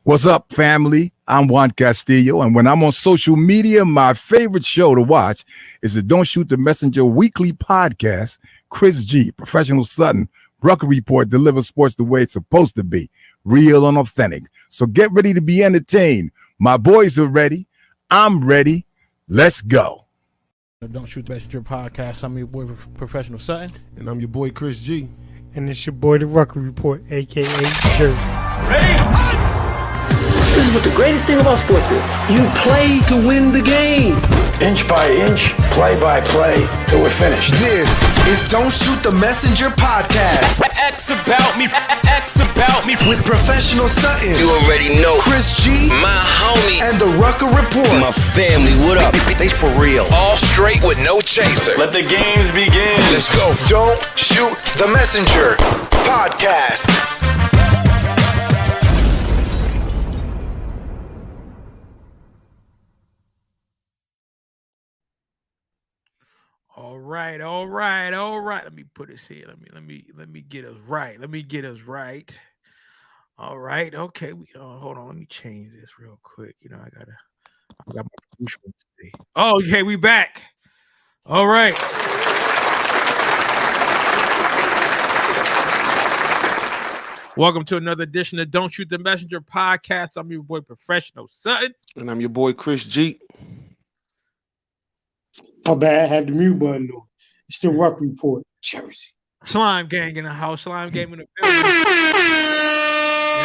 What's up, family? I'm Juan Castillo, and when I'm on social media, my favorite show to watch is the Don't Shoot the Messenger weekly podcast. Chris G, Professional Sutton, Rucker Report delivers sports the way it's supposed to be, real and authentic. So get ready to be entertained. My boys are ready. I'm ready. Let's go. Don't Shoot the Messenger podcast. I'm your boy, Professional Sutton. And I'm your boy, Chris G. And it's your boy, the Rucker Report, a.k.a. Jerry. Ready? This is what the greatest thing about sports is. You play to win the game. Inch by inch, play by play, till we're finished. This is Don't Shoot the Messenger podcast. X about me. With Professional Sutton. You already know. Chris G. My homie. And the Rucker Report. My family, what up? They for real. All straight with no chaser. Let the games begin. Let's go. Don't Shoot the Messenger podcast. All right. Let me put this here. Let me get us right. All right. Okay. Hold on. Let me change this real quick. I got my crucial today. Oh, okay. We back. All right. Welcome to another edition of Don't Shoot the Messenger podcast. I'm your boy, Professional Sutton. And I'm your boy, Chris G. My bad, I had the mute button on. It's the Rucker Report, Jersey. Slime gang in the house. Slime game in the building. You know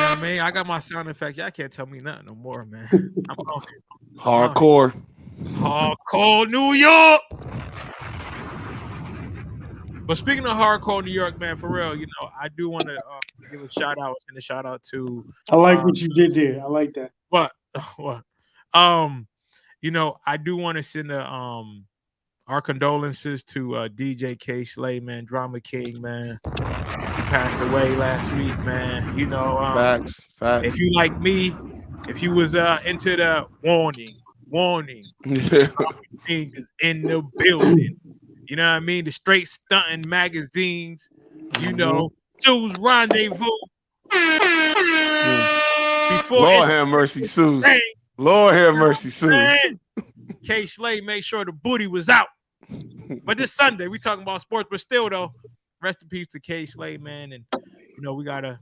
what I mean? I got my sound effects. Y'all can't tell me nothing no more, man. I'm out here. Hardcore New York. But speaking of hardcore New York, man, for real, I do want to give a shout out. Send a shout out to. I like what you did there. I like that. What? I do want to send our condolences to DJ K Slay, man, Drama King, man. He passed away last week, man. Facts. If you like me, if you was into the warning, King is in the building. You know what I mean? The straight stunting magazines, Sue's Rendezvous. Lord have mercy, Suze. Lord have mercy, Suze. K Slay made sure the booty was out. But this Sunday, we talking about sports, but still though, rest in peace to K Slay, man. And we gotta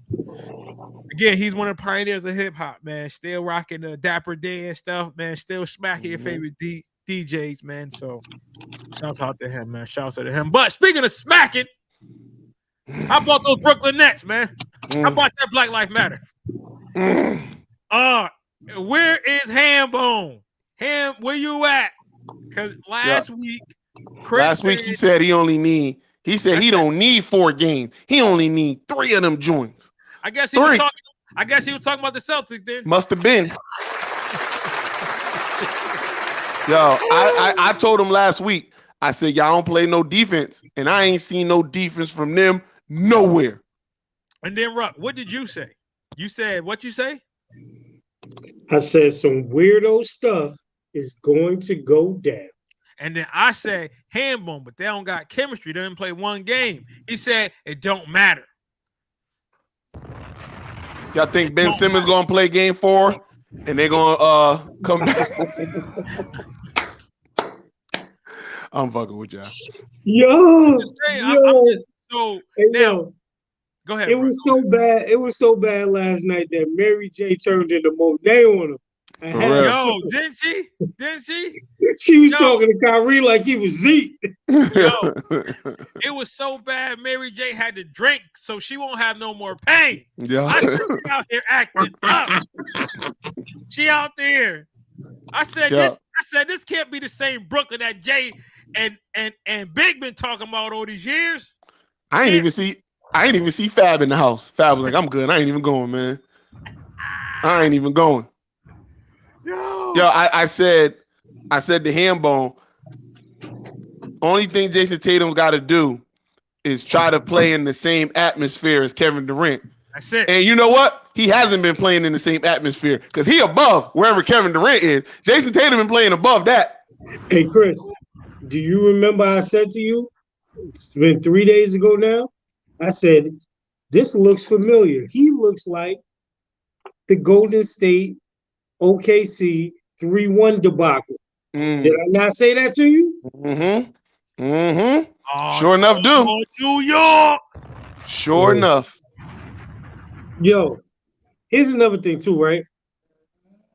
he's one of the pioneers of hip hop, man. Still rocking the Dapper Dan and stuff, man. Still smacking your favorite DJs, man. So shouts out to him, man. Shouts out to him. But speaking of smacking, I bought those Brooklyn Nets, man. I bought that Black Lives Matter. Where is Hambone? Ham, where you at? Because last week he said he don't need 4 games. He only need 3 of them joints. I guess he was talking about the Celtics then. Must have been. Yo, I told him last week, I said, y'all don't play no defense, and I ain't seen no defense from them nowhere. And then, Ruck, what did you say? You said, what you say? I said some weirdo stuff is going to go down. And then I said, Hambone, but they don't got chemistry. They didn't play 1 game. He said, it don't matter. Y'all think Ben Simmons going to play game 4 and they're going to come back? I'm fucking with y'all. Yo. Go ahead. It was so bad. It was so bad last night that Mary J turned into Monet on him. Yo, didn't she? She was talking to Kyrie like he was Zeke. Yo, it was so bad. Mary J had to drink so she won't have no more pain. Yeah, I see she out here acting up. She out there. I said this can't be the same Brooklyn that Jay and Big been talking about all these years. I ain't even see Fab in the house. Fab was like, I'm good. I ain't even going, man. I ain't even going. Yo, I said to Hambone, only thing Jason Tatum's got to do is try to play in the same atmosphere as Kevin Durant. That's it. And you know what? He hasn't been playing in the same atmosphere because he above wherever Kevin Durant is. Jason Tatum been playing above that. Hey, Chris, do you remember I said to you, it's been 3 days ago now, I said, this looks familiar. He looks like the Golden State OKC 3-1 debacle. Did I not say that to you? Mm-hmm. Mm-hmm. Oh, Sure enough, do. New York. Sure enough. Yo, here's another thing too, right?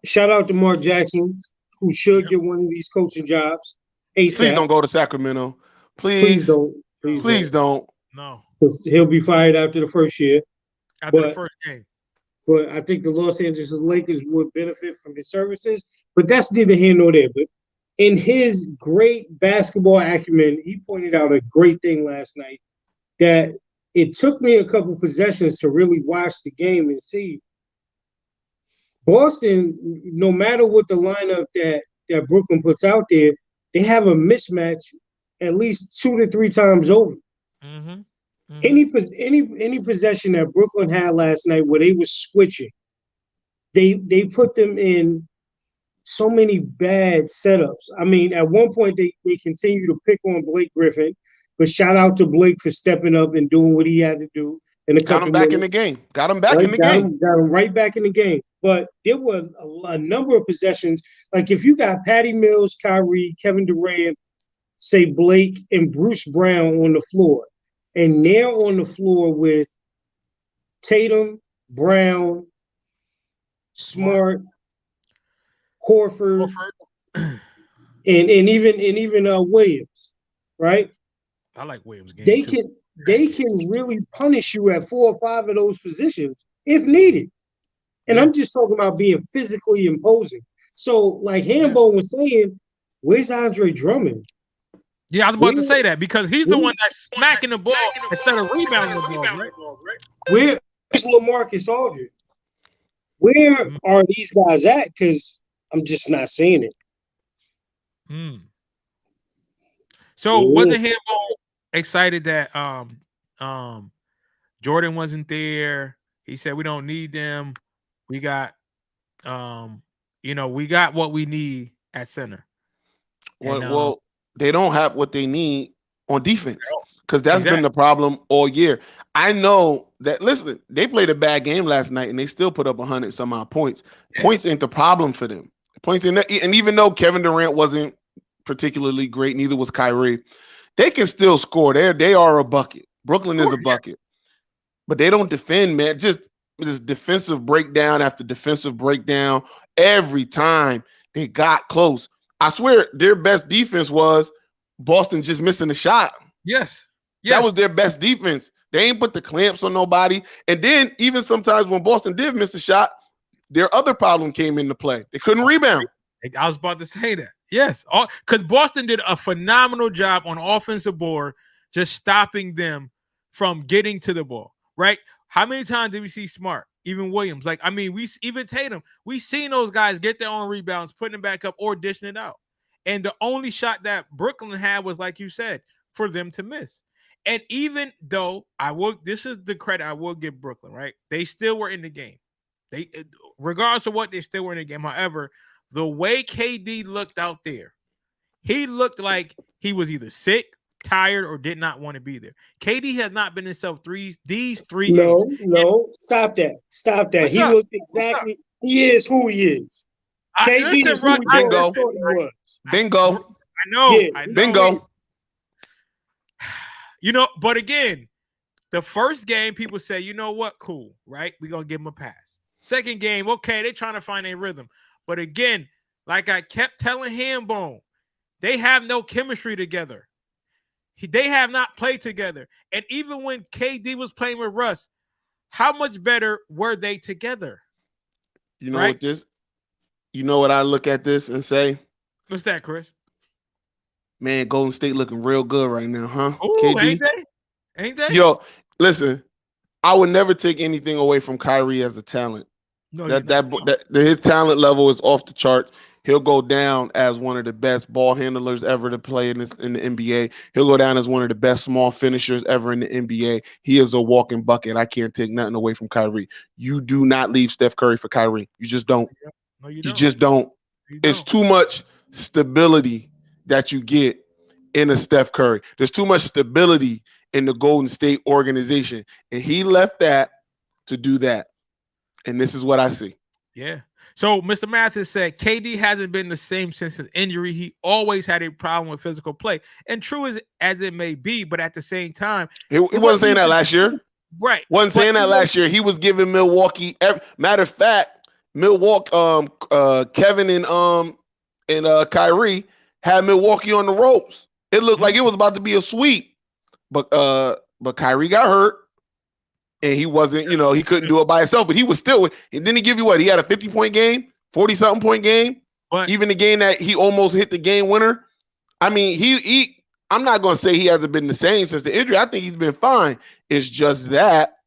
Shout out to Mark Jackson, who should get one of these coaching jobs ASAP. Please don't go to Sacramento. Please don't. Please don't. No. 'Cause he'll be fired after the first year. After the first game. But I think the Los Angeles Lakers would benefit from his services. But that's neither here nor there. But in his great basketball acumen, he pointed out a great thing last night, that it took me a couple possessions to really watch the game and see Boston, no matter what the lineup that Brooklyn puts out there, they have a mismatch at least 2 to 3 times over. Mm-hmm. Mm-hmm. Any possession that Brooklyn had last night where they were switching, they put them in so many bad setups. I mean, at one point they continue to pick on Blake Griffin, but shout out to Blake for stepping up and doing what he had to do. Got him back in the game. Got him back in the game. Got him right back in the game. But there were a number of possessions. Like if you got Patty Mills, Kyrie, Kevin Durant, say Blake, and Bruce Brown on the floor, and they're on the floor with Tatum, Brown, Smart, Horford, and even Williams, right? I like Williams' game. They can really punish you at 4 or 5 of those positions if needed. And I'm just talking about being physically imposing. So, like Hambone was saying, where's Andre Drummond? Yeah, I was about to say that because he's the one that's smacking the ball instead of rebounding the ball, right? Where's LaMarcus Aldridge? Where are these guys at? Because I'm just not seeing it. So wasn't Hambone excited that Jordan wasn't there? He said we don't need them. We got we got what we need at center. Well, they don't have what they need on defense because that's been the problem all year. I know that. Listen, they played a bad game last night and they still put up 100 some odd points. Points ain't the problem for them. And even though Kevin Durant wasn't particularly great, neither was Kyrie, they can still score. They are a bucket. Brooklyn is a bucket, but they don't defend, man. Just this defensive breakdown after defensive breakdown. Every time they got close, I swear their best defense was Boston just missing a shot. Yes. That was their best defense. They ain't put the clamps on nobody. And then even sometimes when Boston did miss a shot, their other problem came into play. They couldn't rebound. I was about to say that. Yes. Because Boston did a phenomenal job on offensive board, just stopping them from getting to the ball, right? How many times did we see Smart, even Williams? Like, I mean, even Tatum, we seen those guys get their own rebounds, putting them back up or dishing it out. And the only shot that Brooklyn had was, like you said, for them to miss. And even though this is the credit I will give Brooklyn, right? They still were in the game. They, regardless of what, they still were in the game. However, the way KD looked out there, he looked like he was either sick, tired, or did not want to be there. KD has not been himself these 3 games. No, stop that. He looked exactly. He is who he is. KD is who he was. Bingo. I know. Yeah. I know. Bingo. But again, the first game, people say, you know what? Cool, right? We're going to give them a pass. Second game, okay, they're trying to find a rhythm. But again, like I kept telling Hambone, they have no chemistry together. They have not played together. And even when KD was playing with Russ, how much better were they together? You know what You know what I look at this and say? What's that, Chris? Man, Golden State looking real good right now, huh? Ooh, KD? Ain't they? Yo, listen, I would never take anything away from Kyrie as a talent. No, his talent level is off the chart. He'll go down as one of the best ball handlers ever to play in the NBA. He'll go down as one of the best small finishers ever in the NBA. He is a walking bucket. I can't take nothing away from Kyrie. You do not leave Steph Curry for Kyrie. You just don't. No, you just don't. It's too much stability that you get in a Steph Curry. There's too much stability in the Golden State organization. And he left that to do that. And this is what I see. Yeah. So Mr. Mathis said KD hasn't been the same since his injury. He always had a problem with physical play. And true as it may be, but at the same time, He wasn't saying that last year. Right. Wasn't saying that last year. He was giving Milwaukee. Matter of fact, Milwaukee, Kevin and Kyrie had Milwaukee on the ropes. It looked like it was about to be a sweep, but Kyrie got hurt, and he wasn't. He couldn't do it by himself. But he was still. And then he give you what? He had a 50-point game, 40-something point game. But even the game that he almost hit the game winner. I mean, he. I'm not going to say he hasn't been the same since the injury. I think he's been fine. It's just that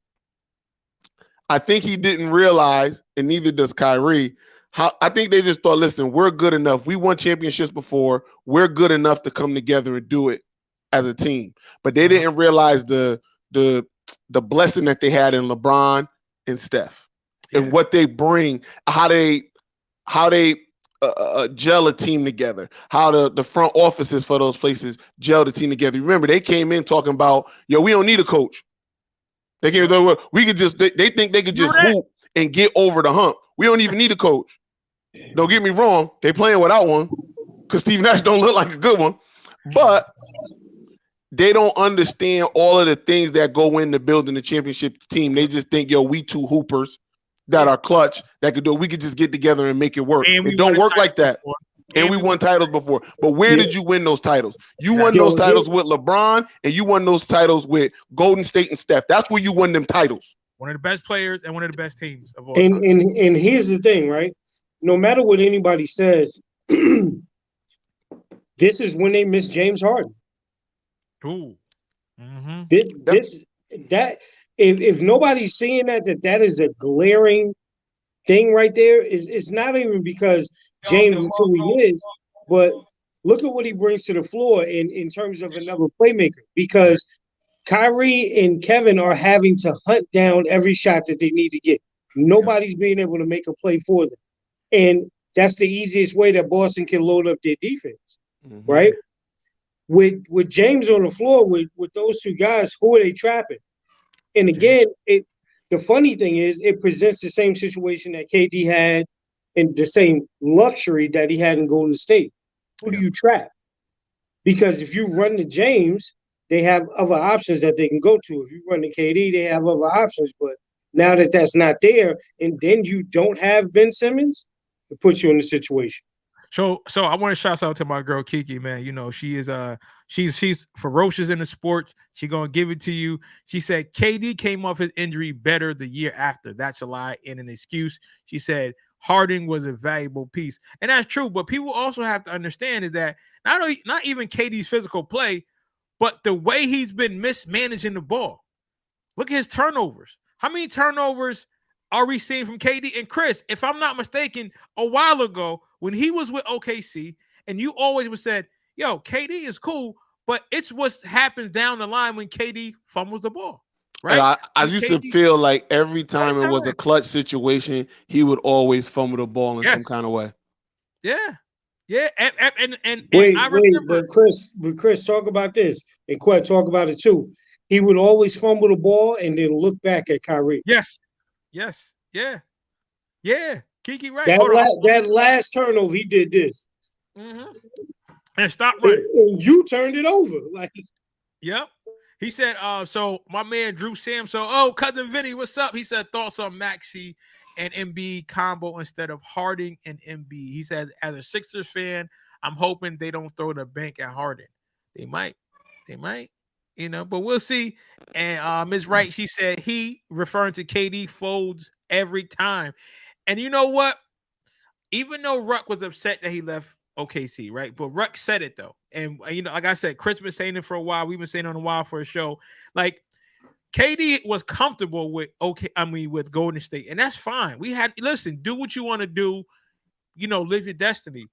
I think he didn't realize, and neither does Kyrie, how I think they just thought, listen, we're good enough. We won championships before. We're good enough to come together and do it as a team. But they didn't realize the blessing that they had in LeBron and Steph and what they bring, how they gel a team together, how the front offices for those places gel the team together. Remember, they came in talking about, we don't need a coach. They came in, we could just, they think they could just hoop and get over the hump. We don't even need a coach. Don't get me wrong, they playing without one because Steve Nash don't look like a good one, but they don't understand all of the things that go into building the championship team. They just think, we two hoopers that are clutch that could do it. We could just get together and make it work. It don't work like that. And we won titles before. But where did you win those titles? You won those titles with LeBron, and you won those titles with Golden State and Steph. That's where you won them titles. One of the best players and one of the best teams of all time. And here's the thing, right? No matter what anybody says, this is when they miss James Harden. Ooh. Mm-hmm. If nobody's seeing that is a glaring thing right there. It's not even because James is who he is, but look at what he brings to the floor in terms of another playmaker. Because Kyrie and Kevin are having to hunt down every shot that they need to get. Nobody's being able to make a play for them, and that's the easiest way that Boston can load up their defense, right? With James on the floor, with those two guys, who are they trapping? And again, the funny thing is it presents the same situation that KD had and the same luxury that he had in Golden State. Who do you trap? Because if you run to James, they have other options that they can go to. If you run to KD, they have other options. But now that that's not there, and then you don't have Ben Simmons, it puts you in a situation. So I want to shout out to my girl Kiki, man. She is she's ferocious in the sports. She gonna give it to you. She said KD came off his injury better the year after. That's a lie and an excuse. She said Harden was a valuable piece, and that's true. But people also have to understand is that not even KD's physical play, but the way he's been mismanaging the ball. Look at his turnovers. How many turnovers are we seeing from KD? And Chris, if I'm not mistaken, a while ago when he was with OKC, and you always said, KD is cool, but it's what happens down the line when KD fumbles the ball, right? I used to feel like every time it was a clutch situation, he would always fumble the ball in some kind of way. Yeah. Yeah, and wait, I remember. But Chris, talk about this. And Quet, talk about it too. He would always fumble the ball and then look back at Kyrie. Yes. Yeah. Kiki, right? That last turnover, he did this. Mm-hmm. And stop running. And you turned it over. Yep. He said, so my man Drew Samson, cousin Vinny, what's up? He said thoughts on Maxey and Embiid combo instead of Harden and Embiid. He says, as a Sixers fan, I'm hoping they don't throw the bank at Harden. They might, but we'll see. And Ms. Wright, she said he, referring to KD, folds every time. And you know what? Even though Ruck was upset that he left OKC, right? But Ruck said it though. And like I said, Chris been saying it for a while. We've been saying it on a while for a show. Like KD was comfortable with with Golden State, and that's fine. Do what you want to do, live your destiny.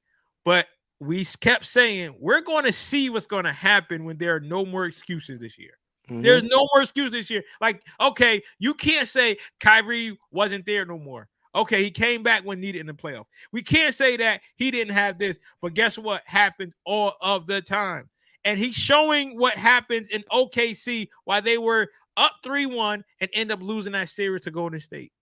But we kept saying we're going to see what's going to happen when there are no more excuses this year. Mm-hmm. There's no more excuses this year. Like, okay, you can't say Kyrie wasn't there no more. Okay, he came back when needed in the playoffs. We can't say that he didn't have this, but guess what happens all of the time? And he's showing what happens in OKC while they were up 3-1 and end up losing that series to Golden State.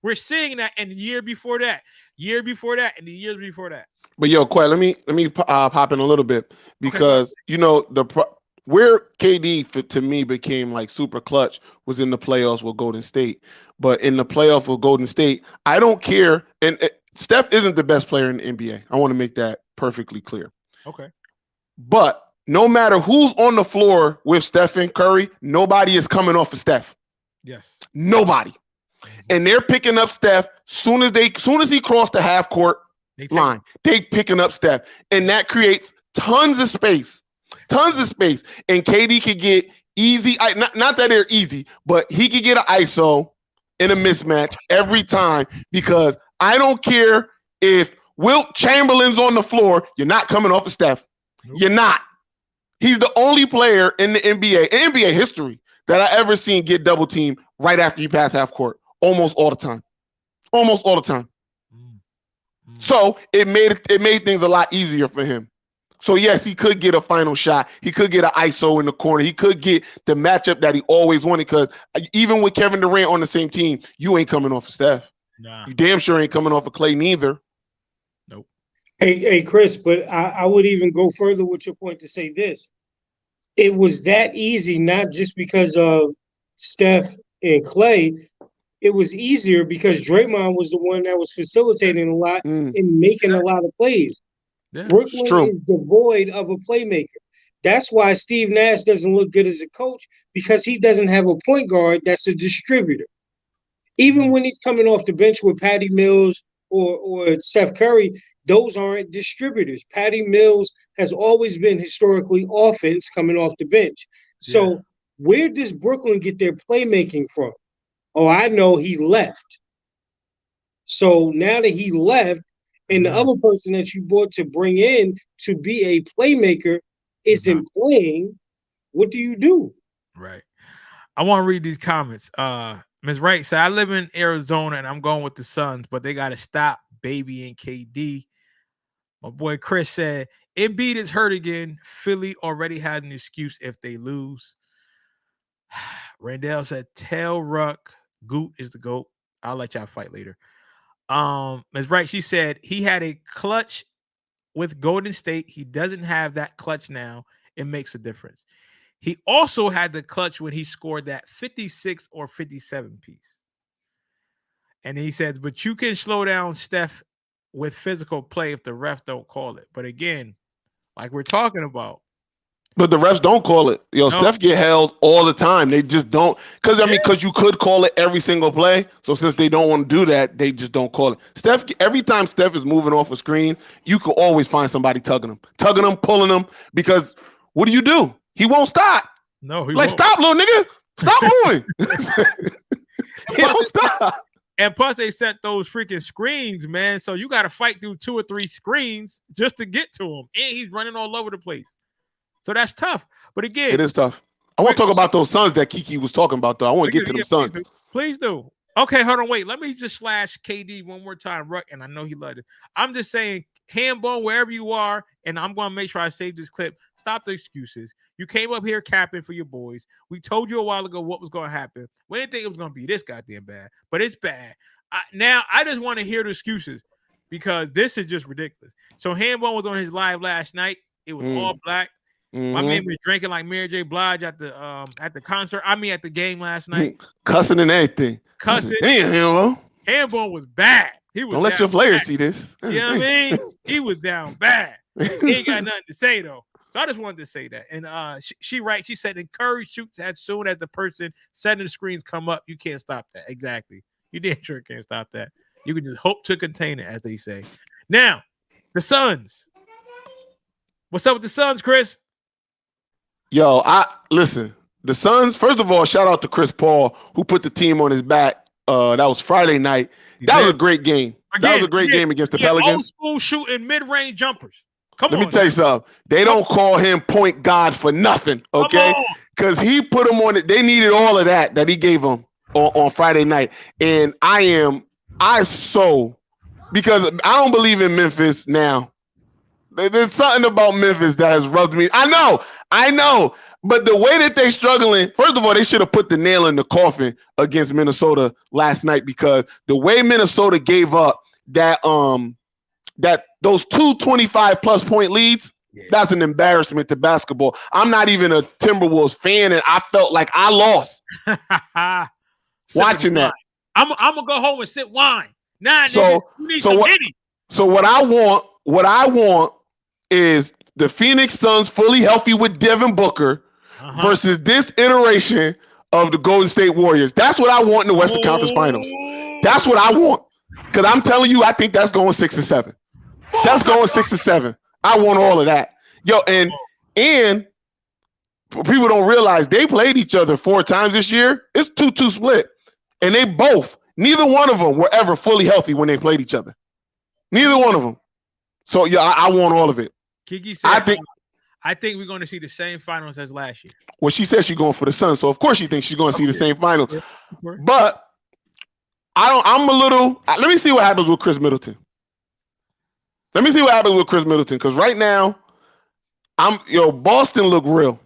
We're seeing that in the year before that, and the years before that. But yo, Quay, let me pop in a little bit because where KD to me became like super clutch was in the playoffs with Golden State. But in the playoff with Golden State, I don't care. And Steph isn't the best player in the NBA. I want to make that perfectly clear. Okay. But no matter who's on the floor with Stephen Curry, nobody is coming off of Steph. Yes. Nobody. And they're picking up Steph soon as he crossed the half court line. They picking up Steph. And that creates tons of space. And KD could get easy, not that they're easy, but he could get an ISO in a mismatch every time because I don't care if Wilt Chamberlain's on the floor, you're not coming off of Steph. Nope. You're not. He's the only player in the NBA history that I ever seen get double teamed right after you pass half court. Almost all the time. So it made things a lot easier for him. So yes, he could get a final shot. He could get an ISO in the corner. He could get the matchup that he always wanted because even with Kevin Durant on the same team, you ain't coming off of Steph. Nah. You damn sure ain't coming off of Clay neither. Nope. Hey, Chris, but I would even go further with your point to say this. It was that easy, not just because of Steph and Clay. It was easier because Draymond was the one that was facilitating a lot and making a lot of plays. Yeah, Brooklyn is devoid of a playmaker. That's why Steve Nash doesn't look good as a coach because he doesn't have a point guard that's a distributor. Even when he's coming off the bench with Patty Mills or Steph Curry, those aren't distributors. Patty Mills has always been historically offense coming off the bench. So where does Brooklyn get their playmaking from? Oh, I know he left. So now that he left, and the other person that you brought to bring in to be a playmaker isn't playing, what do you do? Right. I want to read these comments. Ms. Wright said, I live in Arizona and I'm going with the Suns, but they got to stop Baby and KD. My boy Chris said, Embiid is hurt again. Philly already had an excuse if they lose. Randall said, tell Ruck Goot is the GOAT. I'll let y'all fight later. Ms. Wright, she said he had a clutch with Golden State. He doesn't have that clutch now. It makes a difference. He also had the clutch when he scored that 56 or 57 piece. And he says, but you can slow down Steph with physical play if the ref don't call it. But again, like we're talking about. But the refs don't call it. No. Steph get held all the time. They just don't. Because you could call it every single play. So since they don't want to do that, they just don't call it. Steph, every time Steph is moving off a screen, you could always find somebody tugging him, pulling him. Because what do? He won't stop. No, he won't. Stop, little nigga. Stop moving. He won't stop. And plus, they set those freaking screens, man. So you got to fight through 2 or 3 screens just to get to him. And he's running all over the place. So that's tough. But again, it is tough. I want to talk about those Suns that Kiki was talking about, though. I want to get to them Suns. Please do. Okay, hold on. Wait. Let me just slash KD one more time. And I know he loved it. I'm just saying, handball, wherever you are, and I'm going to make sure I save this clip. Stop the excuses. You came up here capping for your boys. We told you a while ago what was going to happen. We didn't think it was going to be this goddamn bad, but it's bad. Now, I just want to hear the excuses because this is just ridiculous. So handball was on his live last night. It was all black. My man was drinking like Mary J. Blige at the concert. I mean, at the game last night. Cussing and everything. Cussing. Damn, Handball. Handball was bad. He was. Don't let your players see this. You know what I mean? He was down bad. He ain't got nothing to say though. So I just wanted to say that. And she said, encourage shoots as soon as the person setting the screens come up. You can't stop that. Exactly. You damn sure can't stop that. You can just hope to contain it, as they say. Now, the Suns. What's up with the Suns, Chris? Yo, listen. The Suns, first of all, shout out to Chris Paul, who put the team on his back. That was Friday night. That was a great game. That was a great game against the Pelicans. Old school shooting mid-range jumpers. Let me tell you something. They don't call him point guard for nothing, okay? Because he put them on it. They needed all of that he gave them on Friday night. And because I don't believe in Memphis now. There's something about Memphis that has rubbed me. I know. But the way that they're struggling, first of all, they should have put the nail in the coffin against Minnesota last night, because the way Minnesota gave up that those 2 25+ point leads, that's an embarrassment to basketball. I'm not even a Timberwolves fan, and I felt like I lost watching that. I'm gonna go home and sip wine. Nah, So- nigga, you need so some what- Henny. So what I want is the Phoenix Suns fully healthy with Devin Booker versus this iteration of the Golden State Warriors. That's what I want in the Western Conference Finals. That's what I want. Because I'm telling you, I think that's going 6 and 7. That's going 6 and 7. I want all of that. Yo, and people don't realize they played each other 4 times this year. It's 2-2 split. And neither one of them were ever fully healthy when they played each other. Neither one of them. So, yeah, I want all of it. Kiki said, I think we're going to see the same finals as last year. Well, she said she's going for the Suns, so of course she thinks she's going to see the same finals. Yeah, of course. But let me see what happens with Chris Middleton. Because right now, Boston look real.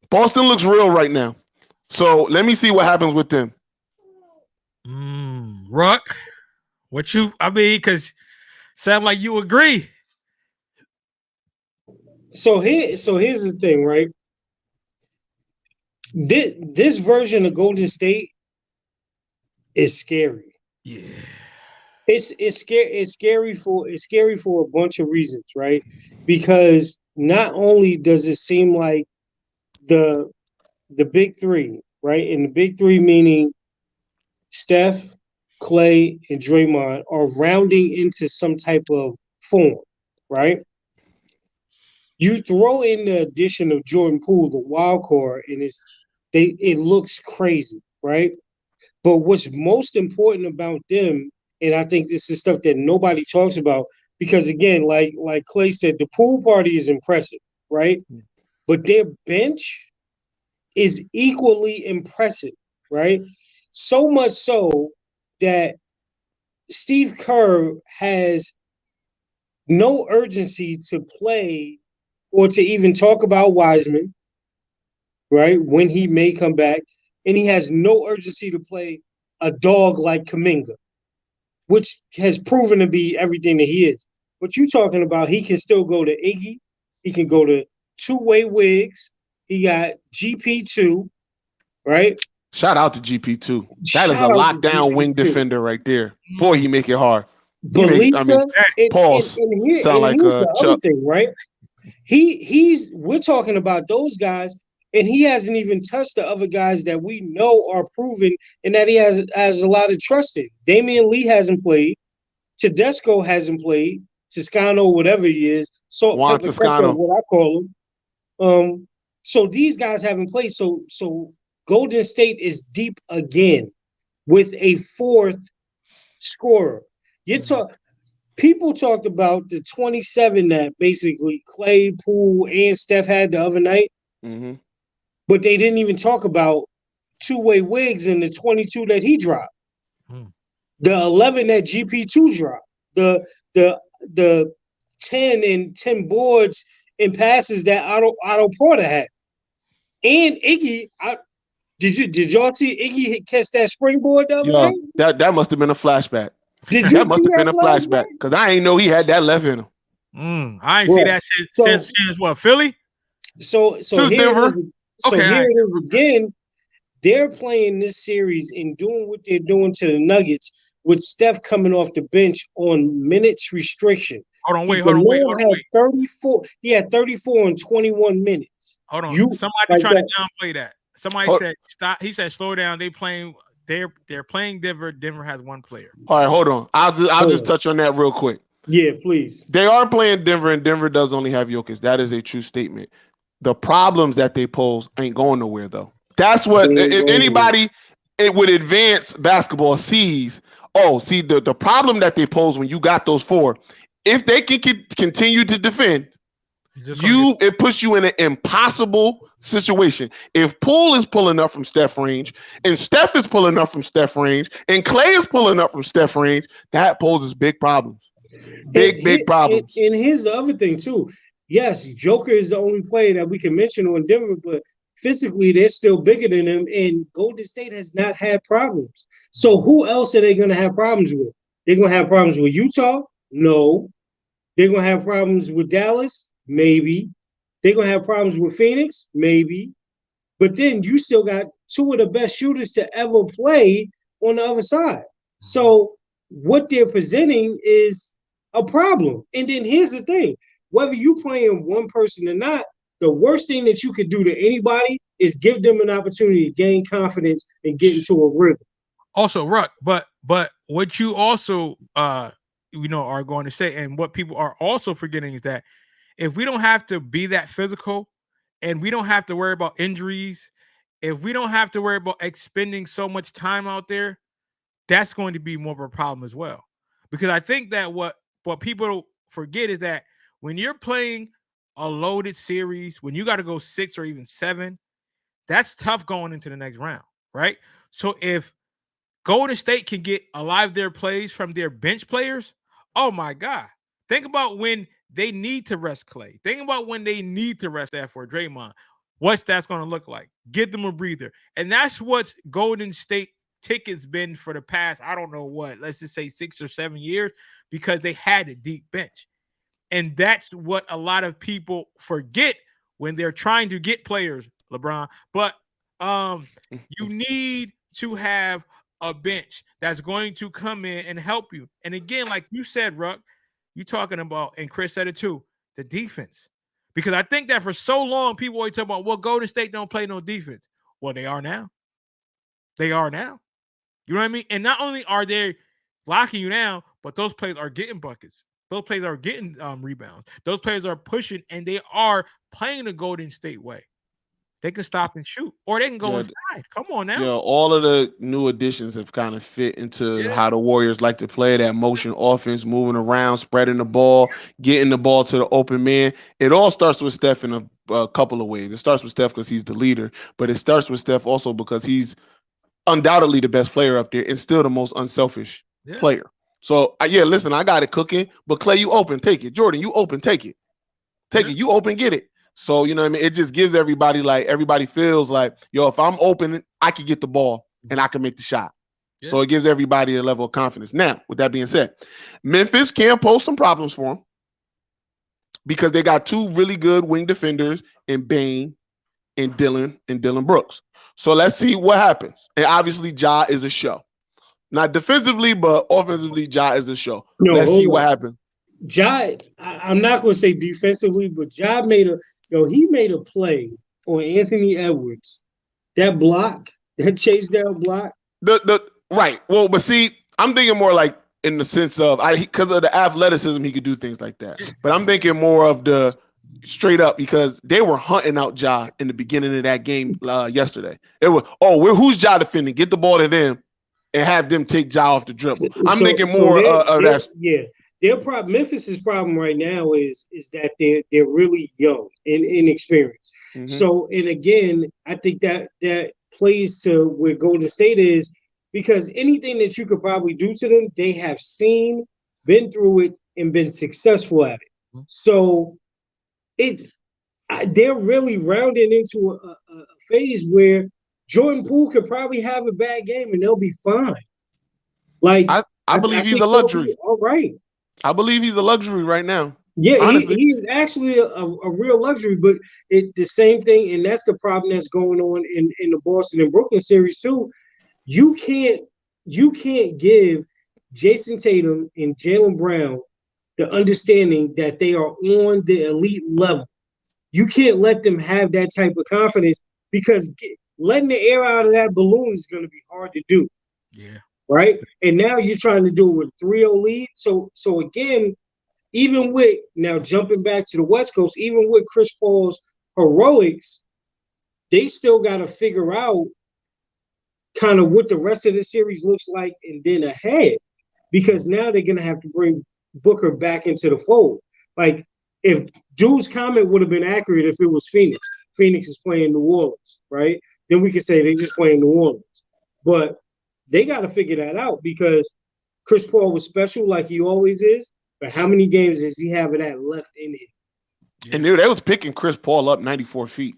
Boston looks real right now. So let me see what happens with them. Ruck, because sound like you agree. So here's the thing, right? This version of Golden State is scary. Yeah. It's scary for a bunch of reasons, right? Because not only does it seem like the big three, right? And the big three meaning Steph, Clay, and Draymond are rounding into some type of form, right? You throw in the addition of Jordan Poole, the wild card, and it looks crazy, right? But what's most important about them, and I think this is stuff that nobody talks about, because again, like Clay said, the pool party is impressive, right? But their bench is equally impressive, right? So much so that Steve Kerr has no urgency to play or to even talk about Wiseman, right, when he may come back. And he has no urgency to play a dog like Kuminga, which has proven to be everything that he is. What you're talking about, he can still go to Iggy. He can go to two-way Wiggs. He got GP2, right? Shout out to GP2. That is a lockdown wing defender right there. Boy, he make it hard. Pause. Sound like Chuck. Thing, right? We're talking about those guys, and he hasn't even touched the other guys that we know are proven and that he has a lot of trust in. Damian Lee hasn't played. Tedesco hasn't played. Toscano, whatever he is. So Juan Toscano, what I call him. So these guys haven't played. So Golden State is deep again with a fourth scorer. People talked about the 27 that basically Clay, Poole, and Steph had the other night, but they didn't even talk about two-way Wiggs and the 22 that he dropped, the 11 that GP2 dropped, the 10 and 10 boards and passes that Otto Porter had, and Iggy. Did y'all see Iggy catch that springboard the other night? That must have been a flashback. That must have been a flashback, because I ain't know he had that left in him. I ain't see that since what, Philly? So Since here Denver. Here it is again. They're playing this series and doing what they're doing to the Nuggets with Steph coming off the bench on minutes restriction. Hold on, wait. 34. He had 34 in 21 minutes. Hold on. Somebody trying to downplay that. Somebody said stop. He said slow down. They're playing Denver. Denver has one player. All right, hold on. I'll just touch on that real quick. Yeah, please. They are playing Denver, and Denver does only have Jokic. That is a true statement. The problems that they pose ain't going nowhere, though. That's what if anybody with advanced basketball sees. The problem that they pose when you got those four. If they can continue to defend, it puts you in an impossible situation. If Poole is pulling up from Steph range, and Steph is pulling up from Steph range, and Clay is pulling up from Steph range, that poses big problems. Big problems. And here's the other thing too. Yes, Joker is the only player that we can mention on Denver, but physically they're still bigger than him, and Golden State has not had problems. So who else are they going to have problems with? They're going to have problems with Utah? No. They're going to have problems with Dallas? Maybe. They're going to have problems with Phoenix? Maybe. But then you still got two of the best shooters to ever play on the other side. So what they're presenting is a problem. And then here's the thing. Whether you're playing one person or not, the worst thing that you could do to anybody is give them an opportunity to gain confidence and get into a rhythm. Also, Ruck, but what you also are going to say, and what people are also forgetting, is that if we don't have to be that physical, and we don't have to worry about injuries, if we don't have to worry about expending so much time out there, that's going to be more of a problem as well. Because I think that what people forget is that when you're playing a loaded series, when you got to go 6 or even 7, that's tough going into the next round, right? So if Golden State can get a lot of their plays from their bench players, oh my God. Think about when they need to rest Clay. Think about when they need to rest that for Draymond. What's that's going to look like? Give them a breather. And that's what Golden State ticket's been for the past, I don't know what, let's just say 6 or 7 years, because they had a deep bench. And that's what a lot of people forget when they're trying to get players, LeBron. But you need to have a bench that's going to come in and help you. And again, like you said, Ruck, you talking about, and Chris said it too, the defense. Because I think that for so long, people always talk about, well, Golden State don't play no defense. Well, they are now. They are now. You know what I mean? And not only are they locking you down, but those players are getting buckets. Those players are getting rebounds. Those players are pushing, and they are playing the Golden State way. They can stop and shoot, or they can go inside. Come on now. Yeah, all of the new additions have kind of fit into how the Warriors like to play that motion offense, moving around, spreading the ball, getting the ball to the open man. It all starts with Steph in a couple of ways. It starts with Steph because he's the leader, but it starts with Steph also because he's undoubtedly the best player up there and still the most unselfish player. So, listen, I got it cooking, but Clay, you open, take it. Jordan, you open, take it. Take it. You open, get it. So, you know what I mean? It just gives everybody feels like, yo, if I'm open, I can get the ball and I can make the shot. Yeah. So it gives everybody a level of confidence. Now, with that being said, Memphis can pose some problems for them because they got two really good wing defenders in Bane and Dylan Brooks. So let's see what happens. And obviously, Ja is a show. Not defensively, but offensively, Ja is a show. Let's see what happens. Ja, I'm not going to say defensively, but Ja made a play on Anthony Edwards. That block, that chase down block. Right. Well, but see, I'm thinking more like in the sense of because of the athleticism, he could do things like that. But I'm thinking more of the straight up because they were hunting out Ja in the beginning of that game yesterday. It was, who's Ja defending? Get the ball to them and have them take Ja off the dribble. I'm thinking more of that. Yeah. Their problem, Memphis's problem right now is that they're really young and inexperienced. Mm-hmm. So, and again, I think that plays to where Golden State is because anything that you could probably do to them, they have seen, been through it, and been successful at it. Mm-hmm. So, they're really rounding into a phase where Jordan Poole could probably have a bad game and they'll be fine. Like I believe he's a luxury. All right. I believe he's a luxury right now. Yeah, he's actually a real luxury, but the same thing, and that's the problem that's going on in the Boston and Brooklyn series too. You can't give Jason Tatum and Jaylen Brown the understanding that they are on the elite level. You can't let them have that type of confidence because letting the air out of that balloon is going to be hard to do. Yeah. Right? And now you're trying to do it with 3-0 lead. So again, even with now jumping back to the West Coast, even with Chris Paul's heroics, they still got to figure out kind of what the rest of the series looks like and then ahead. Because now they're gonna have to bring Booker back into the fold. Like if Dude's comment would have been accurate if it was Phoenix. Phoenix is playing New Orleans, right? Then we could say they just playing New Orleans. But they got to figure that out because Chris Paul was special like he always is. But how many games does he have of that left in it? And they was picking Chris Paul up 94 feet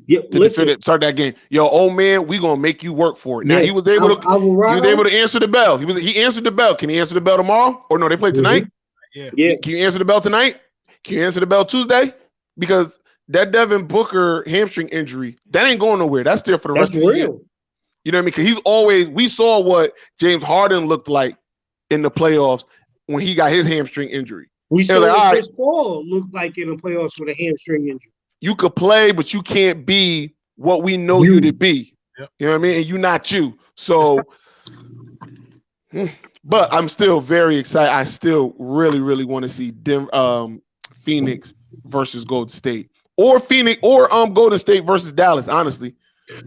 Yeah, to defend it, start that game. Yo, old man, we gonna make you work for it. Now he was able to answer the bell. He answered the bell. Can he answer the bell tomorrow? Or no, they play tonight? Yeah. Can you answer the bell tonight? Can you answer the bell Tuesday? Because that Devin Booker hamstring injury, that ain't going nowhere. That's there for the rest of the year. You know what I mean? Because we saw what James Harden looked like in the playoffs when he got his hamstring injury. We saw what Chris Paul looked like in the playoffs with a hamstring injury. You could play, but you can't be what we know you to be. Yep. You know what I mean? And you're not you. So, but I'm still very excited. I still really, really want to see Phoenix versus Golden State, or Golden State versus Dallas. Honestly,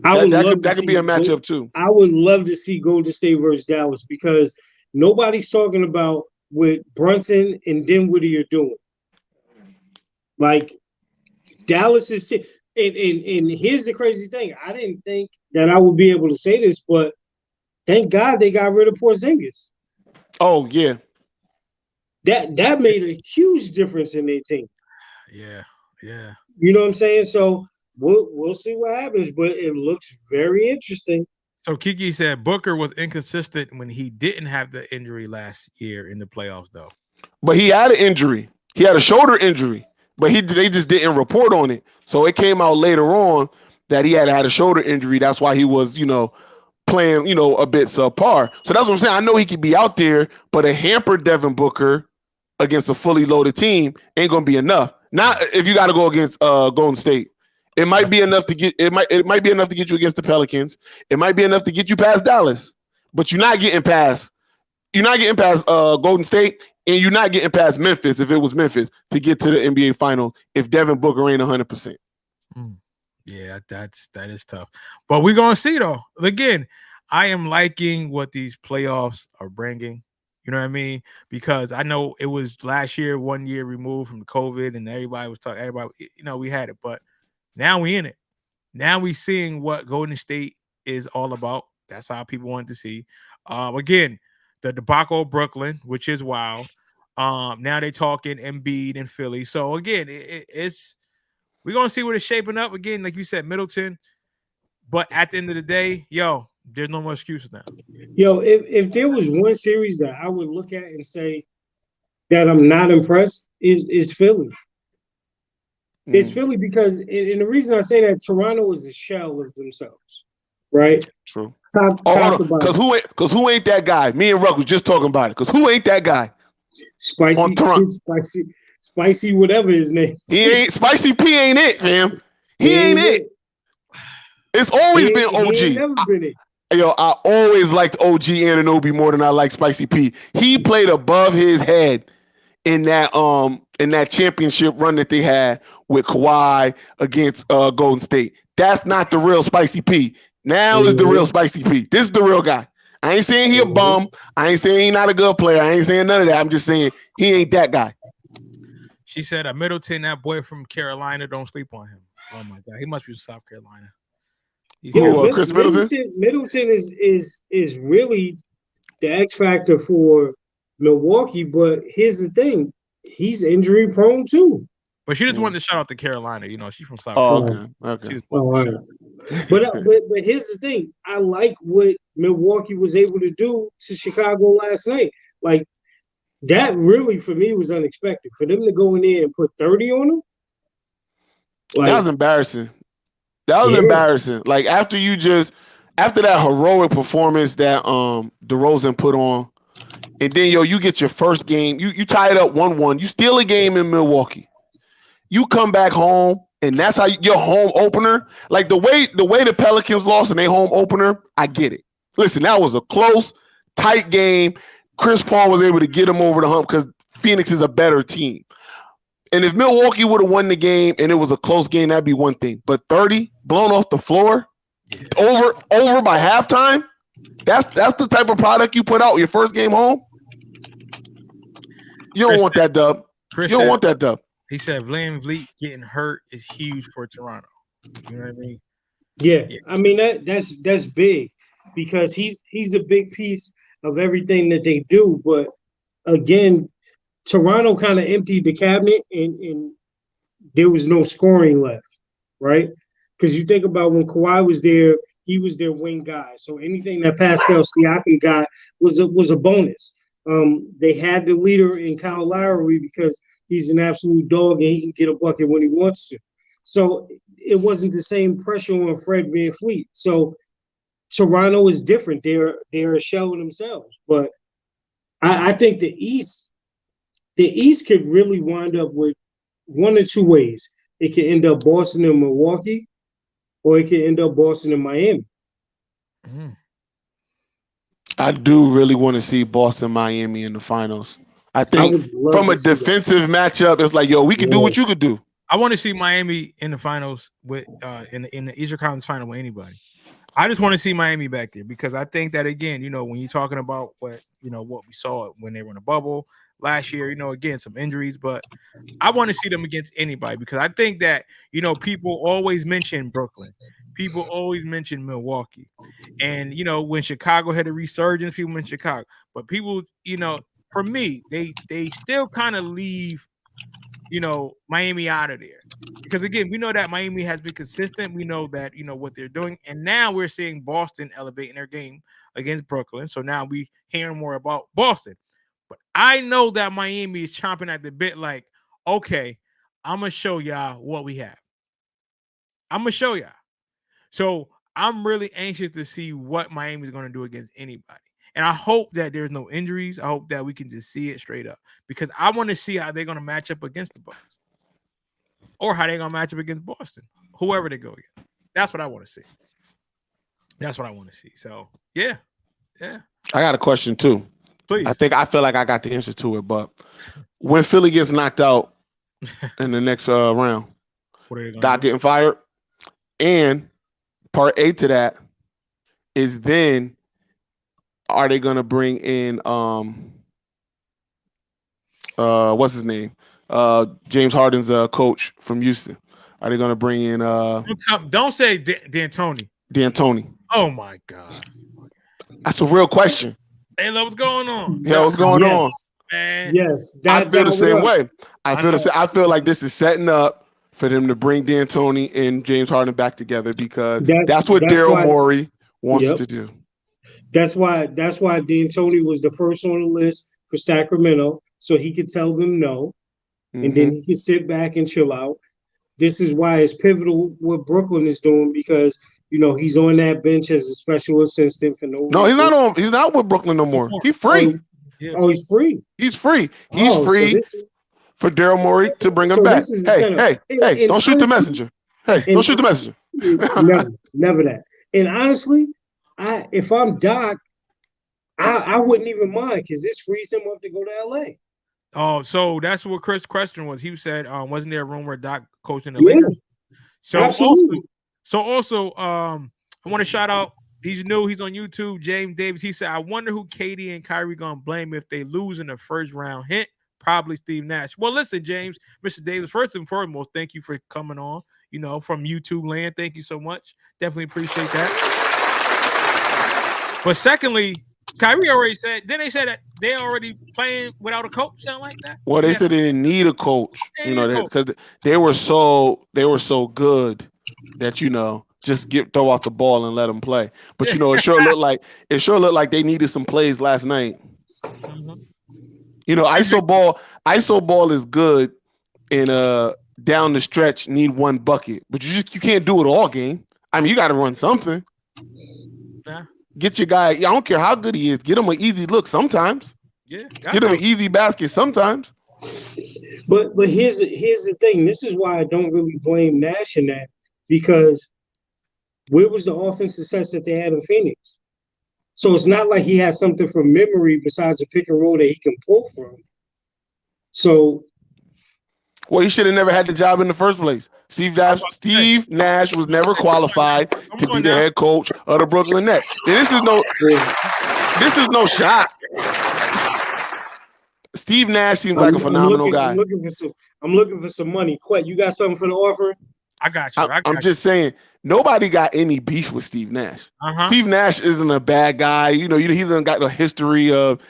that could be a matchup too. I would love to see Golden State versus Dallas because nobody's talking about what Brunson and Dinwiddie are doing. Like Dallas is, and here's the crazy thing. I didn't think that I would be able to say this, but thank God they got rid of Porzingis. Oh yeah, that made a huge difference in their team. Yeah. You know what I'm saying? So we'll see what happens, but it looks very interesting. So Kiki said Booker was inconsistent when he didn't have the injury last year in the playoffs, though. But he had an injury. He had a shoulder injury, but they just didn't report on it. So it came out later on that he had a shoulder injury. That's why he was, playing, a bit subpar. So that's what I'm saying. I know he could be out there, but a hampered Devin Booker against a fully loaded team ain't gonna be enough. Not if you got to go against Golden State. It might be enough to get. It might be enough to get you against the Pelicans. It might be enough to get you past Dallas. But you're not getting past. You're not getting past Golden State, and you're not getting past Memphis if it was Memphis to get to the NBA Finals. If Devin Booker ain't 100%. Yeah, that is tough. But we're gonna see though. Again, I am liking what these playoffs are bringing. You know what I mean? Because I know it was last year, 1 year removed from COVID, and everybody was talking. Everybody, we had it, but now we in it. Now we seeing what Golden State is all about. That's how people wanted to see. Again, the debacle of Brooklyn, which is wild. Now they talking Embiid and Philly. So again, it's we're gonna see what it's shaping up. Again, like you said, Middleton. But at the end of the day, there's no more excuses now. If there was one series that I would look at and say that I'm not impressed is Philly. It's Philly because, and the reason I say that, Toronto is a shell of themselves, right? True. Because who ain't that guy? Me and Ruck was just talking about it. Because who ain't that guy? Spicy, whatever his name. He ain't Spicy P. Ain't it, fam? He ain't it. It's always been OG. He ain't never been it. I always liked OG Anunoby more than I like Spicy P. He played above his head in that championship run that they had with Kawhi against Golden State. That's not the real Spicy P. Now is the real Spicy P. This is the real guy. I ain't saying he a bum. I ain't saying he not a good player. I ain't saying none of that. I'm just saying he ain't that guy. She said, Middleton, that boy from Carolina, don't sleep on him. Oh my God, he must be from South Carolina. Chris Middleton. Middleton is really the X factor for Milwaukee. But here's the thing: he's injury prone too. But she just wanted to shout out to Carolina. She's from South Carolina. Okay. But here's the thing: I like what Milwaukee was able to do to Chicago last night. Like that, really for me was unexpected. For them to go in there and put 30 on them, that was embarrassing. That was embarrassing. Like after that heroic performance that DeRozan put on, and then you get your first game. You tie it up 1-1. You steal a game in Milwaukee. You come back home, and that's how your home opener. Like the way the Pelicans lost in their home opener, I get it. Listen, that was a close, tight game. Chris Paul was able to get him over the hump because Phoenix is a better team. And if Milwaukee would have won the game and it was a close game, that'd be one thing. But 30 blown off the floor, over by halftime, that's the type of product you put out your first game home. You don't want that dub. You don't want that dub. He said VanVleet getting hurt is huge for Toronto. You know what I mean? Yeah. I mean that's big because he's a big piece of everything that they do. But again, Toronto kind of emptied the cabinet and there was no scoring left, right? Because you think about when Kawhi was there, he was their wing guy. So anything that Pascal Siakam got was a bonus. They had the leader in Kyle Lowry because he's an absolute dog and he can get a bucket when he wants to. So it wasn't the same pressure on Fred VanVleet. So Toronto is different. They're a shell of themselves. But I think the East could really wind up with one or two ways. It could end up Boston and Milwaukee, or it could end up Boston and Miami. I do really want to see Boston, Miami in the finals. I think from a defensive matchup, it's like, yo, we can do what you could do. I want to see Miami in the finals with in the Eastern Conference final with anybody. I just want to see Miami back there because I think that, again, when you're talking about what we saw when they were in the bubble last year, again, some injuries, but I want to see them against anybody because I think that, people always mention Brooklyn. People always mention Milwaukee. And, when Chicago had a resurgence, people mention Chicago. But people, for me, they still kind of leave, Miami out of there. Because, again, we know that Miami has been consistent. We know that, what they're doing. And now we're seeing Boston elevating their game against Brooklyn. So now we hearing more about Boston. But I know that Miami is chomping at the bit like, okay, I'm going to show y'all what we have. I'm going to show y'all. So I'm really anxious to see what Miami is going to do against anybody. And I hope that there's no injuries. I hope that we can just see it straight up because I want to see how they're going to match up against the Bucks or how they're going to match up against Boston, whoever they go against. That's what I want to see. That's what I want to see. So, yeah. I got a question, too. Please. I feel like I got the answer to it, but when Philly gets knocked out in the next round, Doc getting fired, and part A to that is then are they gonna bring in what's his name? James Harden's coach from Houston. Are they gonna bring in don't say D'Antoni. D'Antoni. Oh my God. That's a real question. Hey, what's going on? Yeah, what's going on? Man. Yes. I feel the same way. I feel like this is setting up for them to bring D'Antoni and James Harden back together because that's what Daryl Morey wants to do. That's why D'Antoni was the first on the list for Sacramento, so he could tell them no, and then he could sit back and chill out. This is why it's pivotal what Brooklyn is doing because he's on that bench as a special assistant for no reason. No, he's not on. He's not with Brooklyn no more. He's free. Oh, he's free. He's free. He's free for Daryl Morey to bring him back. Hey! Don't shoot the messenger. Hey, don't shoot the messenger. Never that. And honestly, if I'm Doc, I wouldn't even mind because this frees him up to go to LA. Oh, so that's what Chris' question was. He said, wasn't there a room where Doc coaching the Lakers? So absolutely. Also, I want to shout out. He's new. He's on YouTube. James Davis. He said, "I wonder who Katie and Kyrie gonna blame if they lose in the first round." Hint: probably Steve Nash. Well, listen, James, Mr. Davis. First and foremost, thank you for coming on. From YouTube land. Thank you so much. Definitely appreciate that. But secondly, Kyrie already said. Then they said that they already playing without a coach. Something like that. Well, they said they didn't need a coach. Because they were so good that just throw out the ball and let them play. But it sure looked like they needed some plays last night. ISO ball is good in down the stretch, need one bucket, but you can't do it all game. I mean, you got to run something. Yeah. Get your guy. I don't care how good he is. Get him an easy look sometimes. Yeah. Get him an easy basket sometimes. But here's the thing. This is why I don't really blame Nash in that because where was the offensive success that they had in Phoenix? So it's not like he has something from memory besides a pick and roll that he can pull from. So, well, he should have never had the job in the first place. Steve Nash was never qualified to be the head coach of the Brooklyn Nets. This is no shot. Steve Nash seems like a phenomenal guy. I'm looking for some money. Quet, you got something for the offer? I got you. I'm just saying, nobody got any beef with Steve Nash. Steve Nash isn't a bad guy. He doesn't got no history of,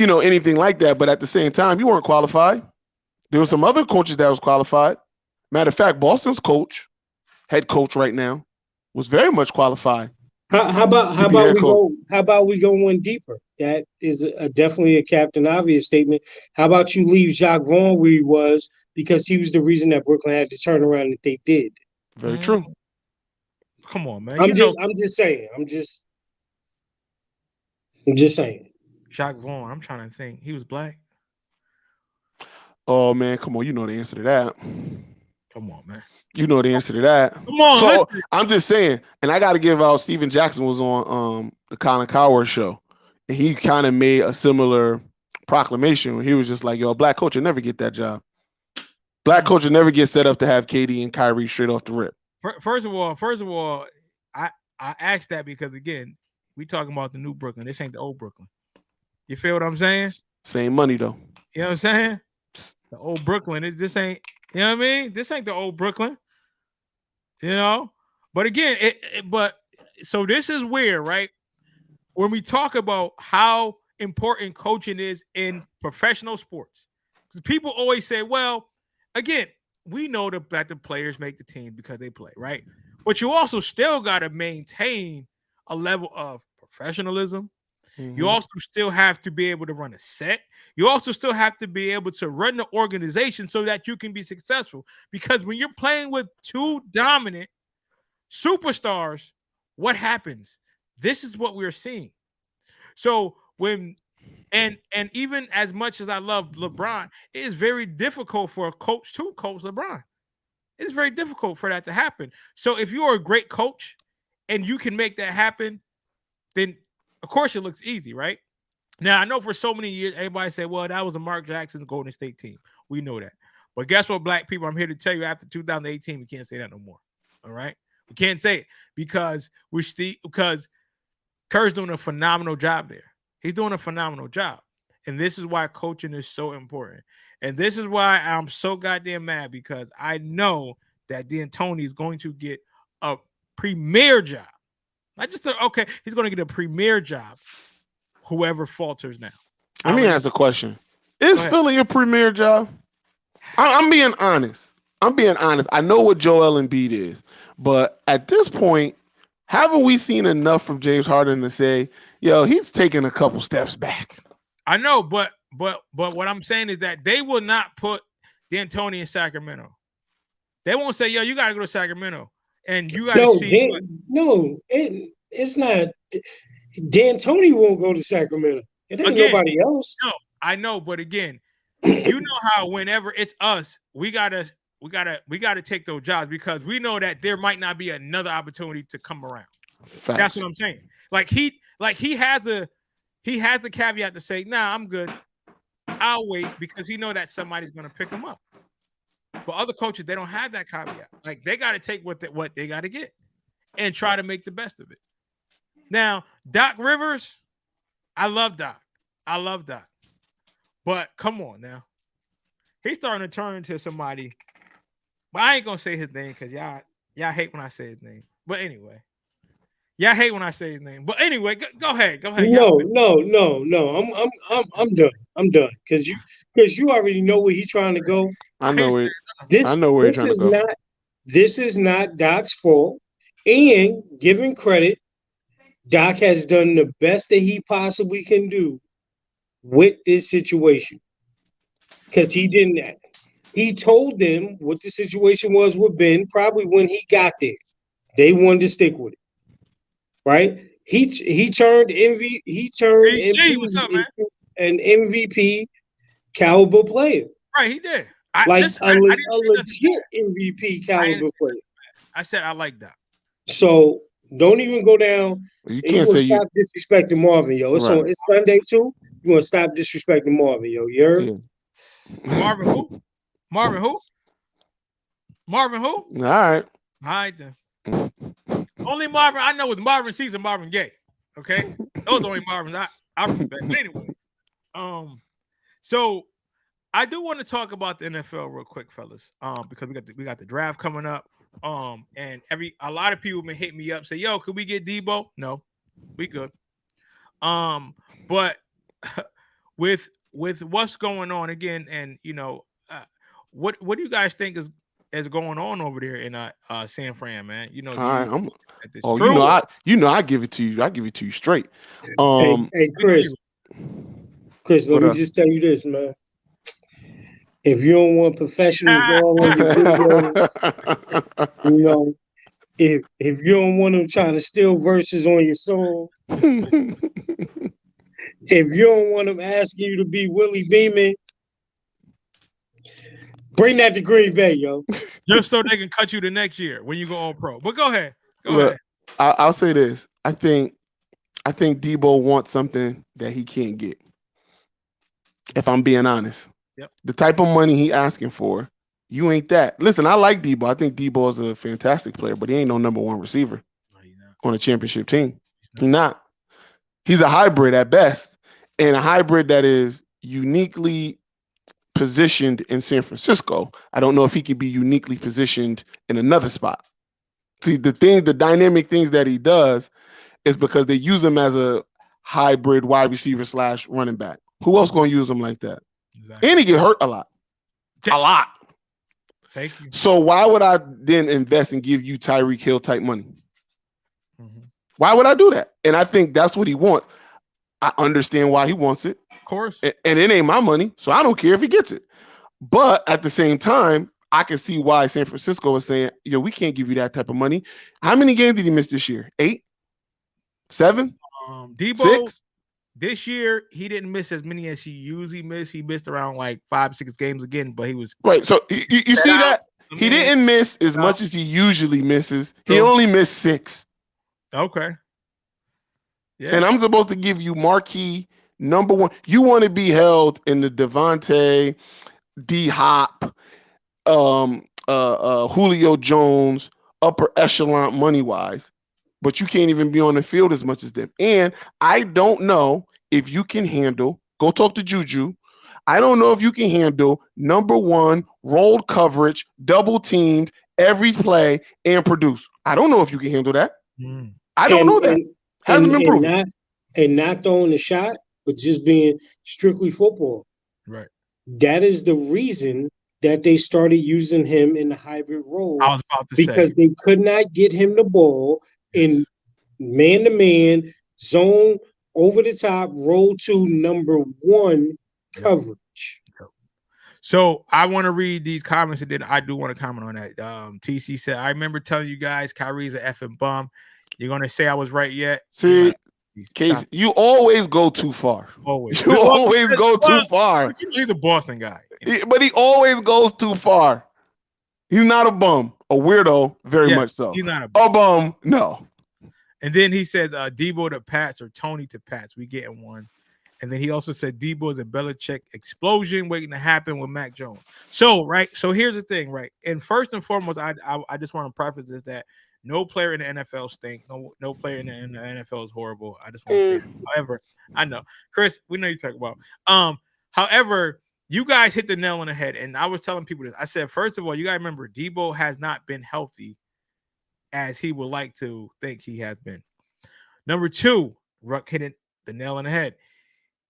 anything like that. But at the same time, you weren't qualified. There were some other coaches that was qualified. Matter of fact, Boston's head coach right now, was very much qualified. How about we go one deeper? That is definitely a Captain Obvious statement. How about you leave Jacques Vaughn where he was because he was the reason that Brooklyn had to turn around that they did. Very true. Come on, man. I'm just saying. I'm just saying. Jacques Vaughn. I'm trying to think. He was black. Oh man, come on. You know the answer to that. Come on, man. You know the answer to that. Come on. So listen. I'm just saying, and I got to give out. Steven Jackson was on the Colin Cowherd show, and he kind of made a similar proclamation where he was just like, "Yo, a black coach will never get that job. Black coach will never get set up to have KD and Kyrie straight off the rip." First of all, I asked that because again, we talking about the new Brooklyn. This ain't the old Brooklyn. You feel what I'm saying? Same money though. You know what I'm saying? The old Brooklyn. This ain't. You know what I mean? This ain't the old Brooklyn. But again, so this is where, right? When we talk about how important coaching is in professional sports, because people always say, well, again, we know that the players make the team because they play, right? But you also still got to maintain a level of professionalism. Mm-hmm. You also still have to be able to run a set. You also still have to be able to run the organization so that you can be successful. Because when you're playing with two dominant superstars, what happens? This is what we're seeing. So and even as much as I love LeBron, it is very difficult for a coach to coach LeBron. It is very difficult for that to happen. So if you're a great coach and you can make that happen, then of course it looks easy, right? Now, I know for so many years, everybody said, well, that was a Mark Jackson Golden State team. We know that. But guess what, black people? I'm here to tell you after 2018, we can't say that no more. All right? We can't say it because Kerr's doing a phenomenal job there. He's doing a phenomenal job. And this is why coaching is so important. And this is why I'm so goddamn mad because I know that D'Antoni is going to get a premier job. Not just he's going to get a premier job. Whoever falters now. Let me ask a question. Is Philly a premier job? I'm being honest. I know what Joel Embiid is, but at this point, haven't we seen enough from James Harden to say, yo, he's taking a couple steps back? I know, but what I'm saying is that they will not put D'Antoni in Sacramento. They won't say, yo, you got to go to Sacramento. And you got to see. It's not. D'Antoni won't go to Sacramento. It ain't nobody else. No, I know, but again, you know how whenever it's us, we gotta take those jobs because we know that there might not be another opportunity to come around. Facts. That's what I'm saying. He has the caveat to say, nah, I'm good. I'll wait because he know that somebody's gonna pick him up. But other coaches, they don't have that caveat. Like they got to take what they got to get and try to make the best of it. Now, Doc Rivers, I love Doc. But come on now. He's starting to turn into somebody. But I ain't going to say his name because y'all hate when I say his name. But anyway. Y'all hate when I say his name. But anyway, go ahead. No. I'm done. Because you already know where he's trying to go. I know where he's trying to go. This is not Doc's fault. And giving credit, Doc has done the best that he possibly can do with this situation. Because he didn't. He told them what the situation was with Ben probably when he got there. They wanted to stick with it. Right? He turned MVP into an MVP caliber player. Right, he did. A legit MVP caliber player. I said I like that. So don't even go down. You can't say stop disrespecting Marvin, yo. It's Sunday too. You want to stop disrespecting Marvin, yo. You heard? Yeah. Marvin who? All right then. Only Marvin I know is Marvin Cease and Marvin Gaye. Okay, those are the only Marvins I respect. But anyway, so I do want to talk about the NFL real quick, fellas. Because we got the draft coming up. And a lot of people been hitting me up, say, yo, could we get Debo? No, we good. But with what's going on again, and what do you guys think is going on over there in San Fran, man? All right, true? I give it to you. I give it to you straight. Hey, Chris, let me just tell you this, man. If you don't want professional ball on your video, if you don't want them trying to steal verses on your song, if you don't want them asking you to be Willie Beeman, bring that to Green Bay, yo. Just so they can cut you the next year when you go all pro. But go ahead. Look, I'll say this. I think Debo wants something that he can't get. If I'm being honest. Yep. The type of money he asking for, you ain't that. Listen, I like Debo. I think Debo is a fantastic player, but he ain't no number one receiver on a championship team. He's not. He's a hybrid at best, and a hybrid that is uniquely positioned in San Francisco. I don't know if he can be uniquely positioned in another spot. See, the dynamic things that he does is because they use him as a hybrid wide receiver / running back. Who else going to use him like that? Exactly. And he get hurt a lot. A lot. Thank you. So why would I then invest and give you Tyreek Hill type money? Mm-hmm. Why would I do that? And I think that's what he wants. I understand why he wants it. Of course. And it ain't my money, so I don't care if he gets it. But at the same time, I can see why San Francisco is saying, we can't give you that type of money. How many games did he miss this year? 8? 7? Debo, 6? This year, he didn't miss as many as he usually missed. He missed around like 5-6 games again, but he was right. So you see that? He didn't miss as much as he usually misses. He only missed 6. Okay. Yeah. And I'm supposed to give you marquee number one. You want to be held in the Devontae, D-Hop, Julio Jones, upper echelon money-wise. But you can't even be on the field as much as them. And I don't know if you can handle, go talk to Juju. I don't know if you can handle number one, rolled coverage, double teamed, every play, and produce. I don't know if you can handle that. I don't know that. Hasn't been proven. And not throwing the shot, but just being strictly football. Right. That is the reason that they started using him in the hybrid role. I was about to say. Because they could not get him the ball in man-to-man, zone, over the top, roll to number one coverage. So I want to read these comments, and then I do want to comment on that. TC said, I remember telling you guys Kyrie's an effing bum. You're going to say I was right yet? See, Casey, you always go too far. Always. You always go too far. He's a Boston guy. But he always goes too far. He's not a bum. A weirdo, very much so. He's not a bum. No. And then he says, Debo to Pats or Tony to Pats. We getting one. And then he also said Debo is a Belichick explosion waiting to happen with Mac Jones. So, right. So here's the thing, right? And first and foremost, I just want to preface this that no player in the NFL stink. No player in the NFL is horrible. I just want to say that. However, I know. Chris, we know you talk about. However, you guys hit the nail on the head. And I was telling people this. I said, first of all, you got to remember, Debo has not been healthy as he would like to think he has been. Number 2, Ruck hit the nail on the head.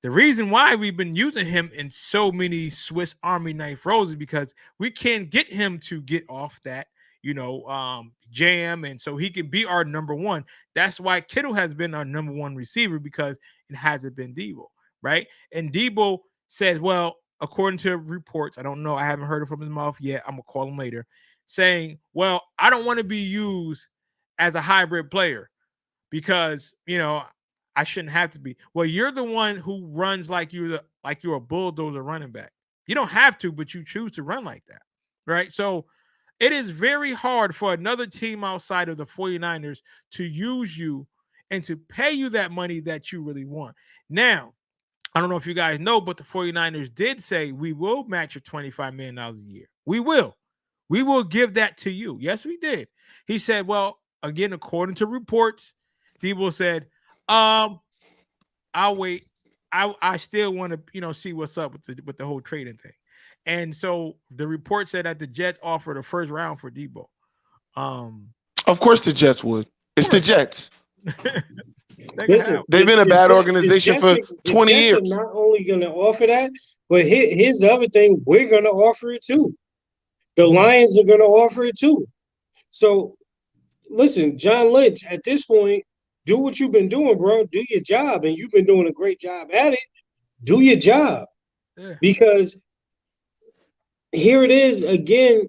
The reason why we've been using him in so many Swiss Army knife roles is because we can't get him to get off that, jam, and so he can be our number one. That's why Kittle has been our number one receiver, because it hasn't been Debo, right? And Debo says, well, according to reports, I don't know, I haven't heard it from his mouth yet. I'm gonna call him later, saying, well, I don't want to be used as a hybrid player because, I shouldn't have to be. Well, you're the one who runs like you're a bulldozer running back. You don't have to, but you choose to run like that, right? So it is very hard for another team outside of the 49ers to use you and to pay you that money that you really want. Now, I don't know if you guys know, but the 49ers did say we will match your $25 million a year. We will. We will give that to you. Yes, we did. He said, well, again, according to reports, Debo said, I'll wait. I still want to, see what's up with the whole trading thing. And so the report said that the Jets offered a first round for Debo. Of course the Jets would. It's the Jets. Listen, They've been a bad organization for 20 years. Are not only going to offer that, but here's the other thing: we're going to offer it too. The Lions are going to offer it too. So, listen, John Lynch. At this point, do what you've been doing, bro. Do your job, and you've been doing a great job at it. Do your job, because here it is again.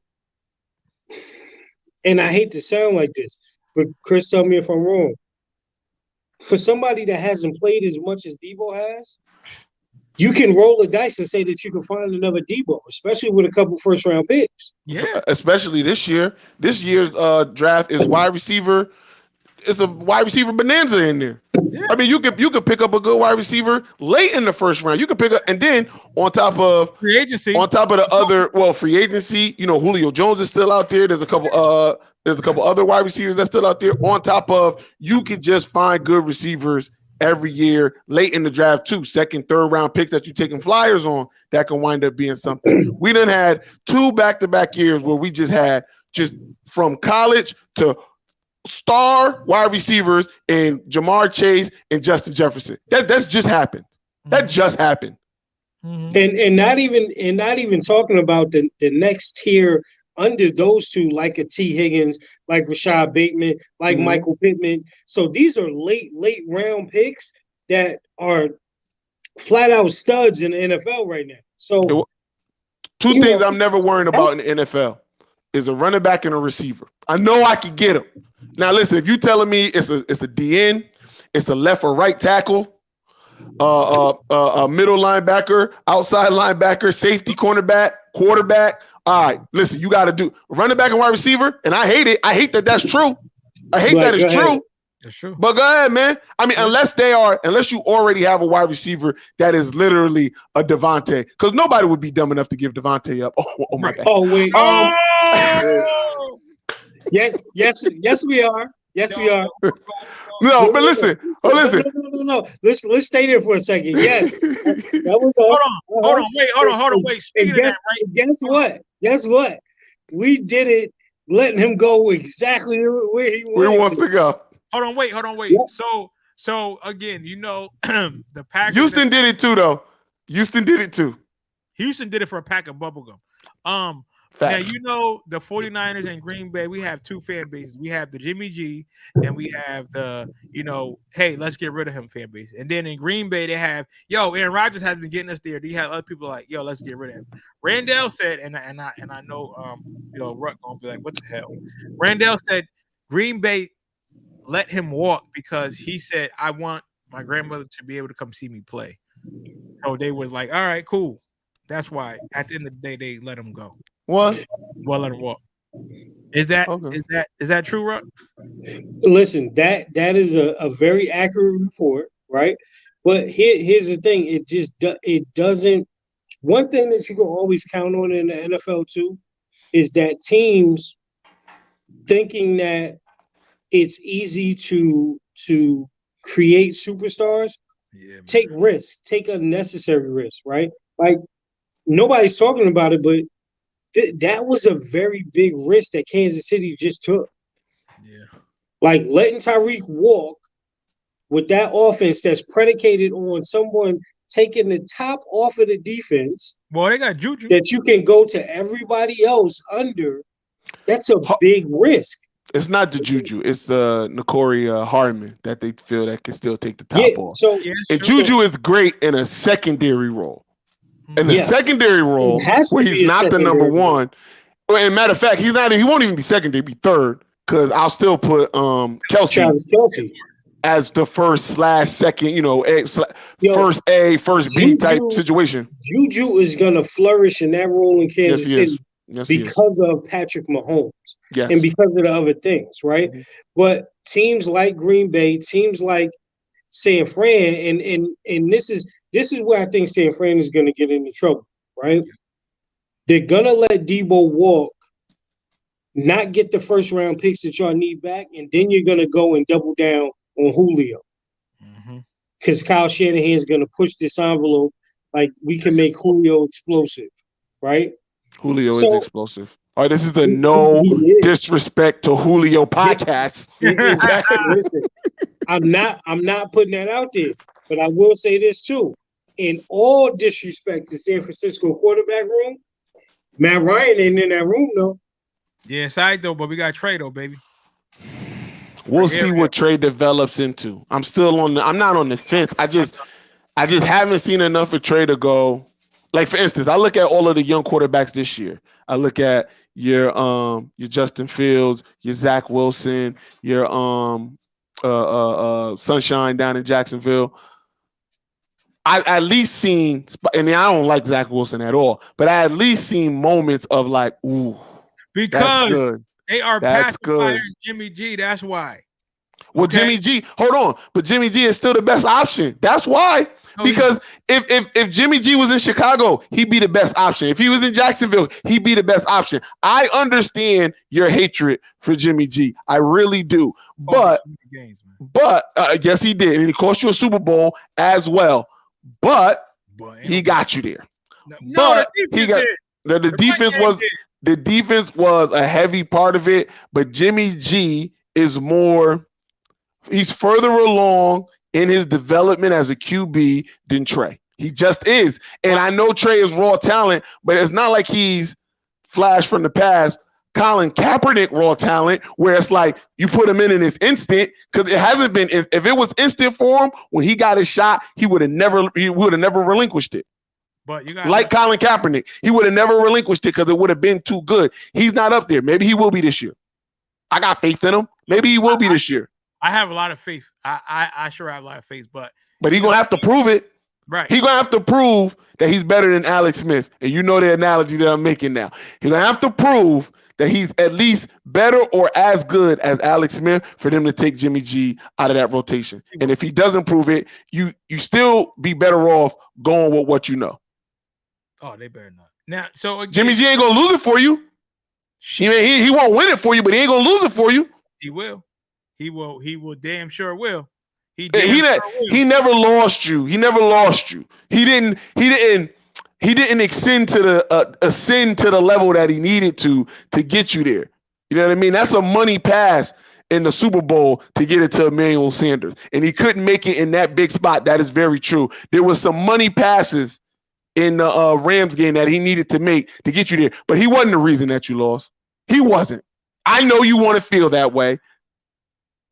And I hate to sound like this, but Chris, tell me if I'm wrong. For somebody that hasn't played as much as Debo has, you can roll the dice and say that you can find another Debo, especially with a couple first-round picks. Yeah, especially this year. This year's draft is wide receiver. It's a wide receiver bonanza in there. Yeah. I mean, you could pick up a good wide receiver late in the first round. You could pick up, and then on top of free agency, on top of the other, free agency. You know, Julio Jones is still out there. There's a couple other wide receivers that's still out there. On top of, you could just find good receivers every year late in the draft too. Second, third round picks that you're taking flyers on that can wind up being something. We done had 2 back-to-back years where we just had just from college to star wide receivers in Jamar Chase and Justin Jefferson. That's just happened. That just happened. And not even talking about the next tier under those two, like a T. Higgins, like Rashad Bateman, like Michael Pittman. So these are late round picks that are flat out studs in the NFL right now. So two things I'm never worrying about in the NFL is a running back and a receiver. I know I can get them. Now, listen, if you're telling me it's a DN, it's a left or right tackle, a middle linebacker, outside linebacker, safety, cornerback, quarterback. All right, listen, you got to do running back and wide receiver, and I hate it. I hate that that's true. I hate that it's true. That's true. But go ahead, man. I mean, unless you already have a wide receiver that is literally a Devontae, because nobody would be dumb enough to give Devontae up. Oh my God. Oh wait. Yes, we are. Yes, we are. No, but listen. No. Let's stay there for a second. Yes. That was Hold on. Wait. Speaking of that, right? Guess what? We did it, letting him go exactly where he wants to go. Hold on, wait. Yeah. So again, the Packers. Houston did it too, though. Houston did it for a pack of bubblegum. Facts. Now, the 49ers and Green Bay, we have 2 fan bases. We have the Jimmy G, and we have the, hey, let's get rid of him fan base. And then in Green Bay, they have, Aaron Rodgers has been getting us there. You have other people like, let's get rid of him. Randall said, and I know, Ruck gonna be like, what the hell? Randall said Green Bay let him walk because he said, I want my grandmother to be able to come see me play. So they was like, all right, cool. That's why at the end of the day, they let him go. What? Well, let him walk. Is that true, Ruck? Listen, that is a very accurate report, right? But here's the thing: it doesn't. One thing that you can always count on in the NFL too is that teams thinking that it's easy to create superstars, take risks, take unnecessary risks, right? Like nobody's talking about it, but that was a very big risk that Kansas City just took. Yeah. Like letting Tyreek walk with that offense that's predicated on someone taking the top off of the defense. Boy, they got Juju. That you can go to everybody else under. That's a big risk. It's not the Juju. It's the N'Keal Hartman that they feel that can still take the top off. And Juju is great in a secondary role. In the secondary role, where he's not the number one. Well, and matter of fact, he won't even be secondary, he'll be third, because I'll still put Kelce as the first/second, first A, first B type situation. Juju is gonna flourish in that role in Kansas City because of Patrick Mahomes. Yes. And because of the other things, right? Mm-hmm. But teams like Green Bay, teams like San Fran, and this is where I think San Fran is going to get into trouble, right? They're going to let Debo walk, not get the first round picks that y'all need back, and then you're going to go and double down on Julio. Because Kyle Shanahan is going to push this envelope like we can make Julio explosive, right? Julio is explosive. All right, this is the no disrespect to Julio podcast. Listen, I'm not putting that out there, but I will say this too. In all disrespect to San Francisco quarterback room, Matt Ryan ain't in that room though. Yeah, side though, but we got Trey though, baby. We'll see what Trey develops into. I'm not on the fence. I just haven't seen enough of Trey to go. Like for instance, I look at all of the young quarterbacks this year. I look at your Justin Fields, your Zach Wilson, your Sunshine down in Jacksonville. I at least seen, and I don't like Zach Wilson at all, but I at least seen moments of like, ooh, because that's good. They are pacifying Jimmy G. That's why. Well, Jimmy G, hold on, but Jimmy G is still the best option. That's why. Because if Jimmy G was in Chicago, he'd be the best option. If he was in Jacksonville, he'd be the best option. I understand your hatred for Jimmy G. I really do. But yes, he did. And he cost you a Super Bowl as well. But he got you there. No, the defense was a heavy part of it. But Jimmy G is he's further along in his development as a QB than Trey. He just is. And I know Trey is raw talent, but it's not like he's flash from the past. Colin Kaepernick raw talent, where it's like you put him in his instant, because it hasn't been. If it was instant for him when he got his shot, he would have never relinquished it. But you got like Colin Kaepernick, he would have never relinquished it because it would have been too good. He's not up there. Maybe he will be this year. I got faith in him. Maybe he will be this year. I have a lot of faith. I sure have a lot of faith, but he's gonna have to prove it. Right. He's gonna have to prove that he's better than Alex Smith. And you know the analogy that I'm making now. He's gonna have to prove that he's at least better or as good as Alex Smith for them to take Jimmy G out of that rotation. And if he doesn't prove it, you still be better off going with what you know. Oh, they better not. Now, so again, Jimmy G ain't gonna lose it for you. He won't win it for you, but he ain't gonna lose it for you. He will. He will damn sure will. He never lost you. He never lost you. He didn't ascend to the level that he needed to get you there. You know what I mean? That's a money pass in the Super Bowl to get it to Emmanuel Sanders. And he couldn't make it in that big spot. That is very true. There was some money passes in the Rams game that he needed to make to get you there. But he wasn't the reason that you lost. He wasn't. I know you want to feel that way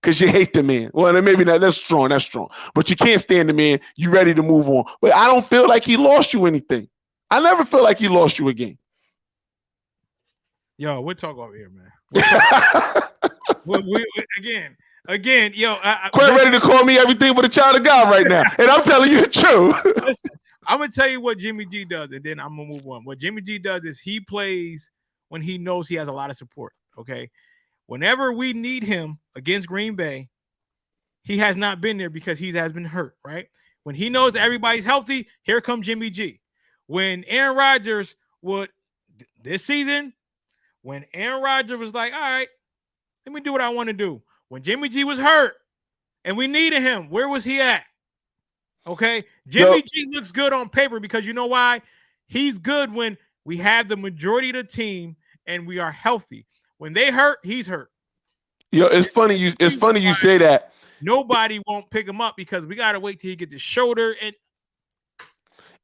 because you hate the man. Well, maybe not. That's strong. But you can't stand the man. You ready to move on. But I don't feel like he lost you anything. I never feel like he lost you a game. Yo, we'll talk over here, man. Again, yo. Quite ready to call me everything but a child of God right now. And I'm telling you the truth. Listen, I'm going to tell you what Jimmy G does, and then I'm going to move on. What Jimmy G does is he plays when he knows he has a lot of support, okay? Whenever we need him against Green Bay, he has not been there because he has been hurt, right? When he knows that everybody's healthy, here comes Jimmy G. When Aaron Rodgers this season, when Aaron Rodgers was like, all right, let me do what I want to do. When Jimmy G was hurt and we needed him, where was he at? Okay, Jimmy G looks good on paper because you know why? He's good when we have the majority of the team and we are healthy. When they hurt, he's hurt. Yo, it's funny you say that. Nobody won't pick him up because we gotta wait till he get the shoulder. And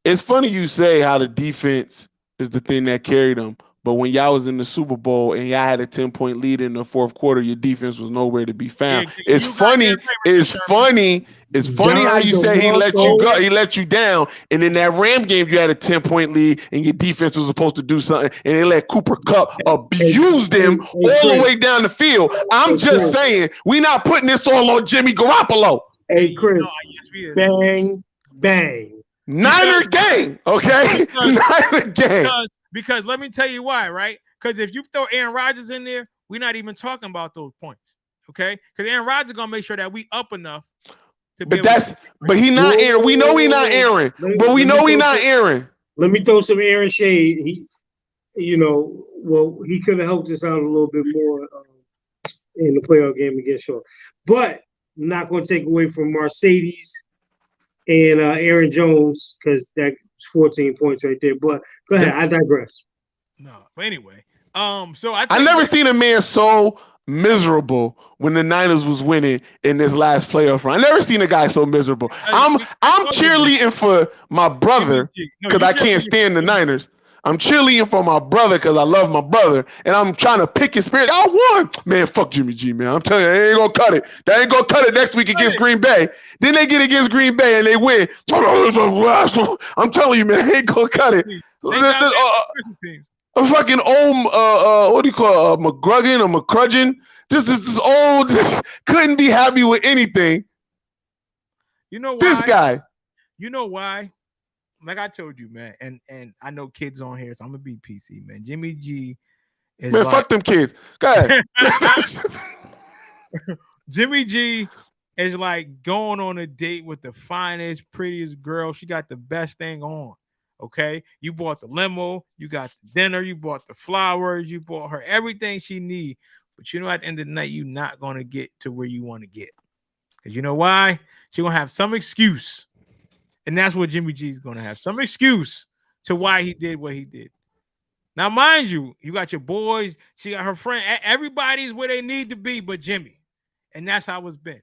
it's funny you say how the defense is the thing that carried them. But when y'all was in the Super Bowl and y'all had a 10-point lead in the fourth quarter, your defense was nowhere to be found. Yeah, it's funny how you say he let you go, he let you down. And in that Ram game, you had a 10-point lead and your defense was supposed to do something. And they let Cooper Kupp abuse them all the way down the field. I'm just saying, we're not putting this all on Jimmy Garoppolo. Hey, Chris, bang, bang. Niner gang, okay? Niner gang. Because let me tell you why, right? Because if you throw Aaron Rodgers in there, we're not even talking about those points, okay? Because Aaron Rodgers is gonna make sure that we up enough to be. But he not Aaron. We know he not Aaron, but we know he not Aaron. Let me throw some Aaron shade. He could have helped us out a little bit more in the playoff game against Shaw, but I'm not going to take away from Mercedes and Aaron Jones because that's 14 points right there. But go ahead, I digress. No, but anyway, so I never seen a man so miserable when the Niners was winning in this last playoff run. I never seen a guy so miserable. I'm cheerleading for my brother because I can't stand the Niners. I'm cheerleading for my brother because I love my brother, and I'm trying to pick his spirit. I won. Man, fuck Jimmy G, man. I'm telling you, they ain't going to cut it. They ain't going to cut it next week against Green Bay. Then they get against Green Bay, and they win. I'm telling you, man, they ain't going to cut it. A fucking old, what do you call it, McGruggin or McCrudgeon? Just this old, just couldn't be happy with anything. You know why? This guy. You know why? Like I told you, man, and I know kids on here, so I'm gonna be PC, man. Jimmy G is man, fuck them kids. Go ahead. Jimmy G is like going on a date with the finest, prettiest girl. She got the best thing on. Okay, you bought the limo, you got the dinner, you bought the flowers, you bought her everything she needs. But you know, at the end of the night, you're not gonna get to where you want to get, because you know why? She's gonna have some excuse. And that's what Jimmy G is going to have. Some excuse to why he did what he did. Now, mind you, you got your boys. She got her friend. Everybody's where they need to be but Jimmy. And that's how it's been.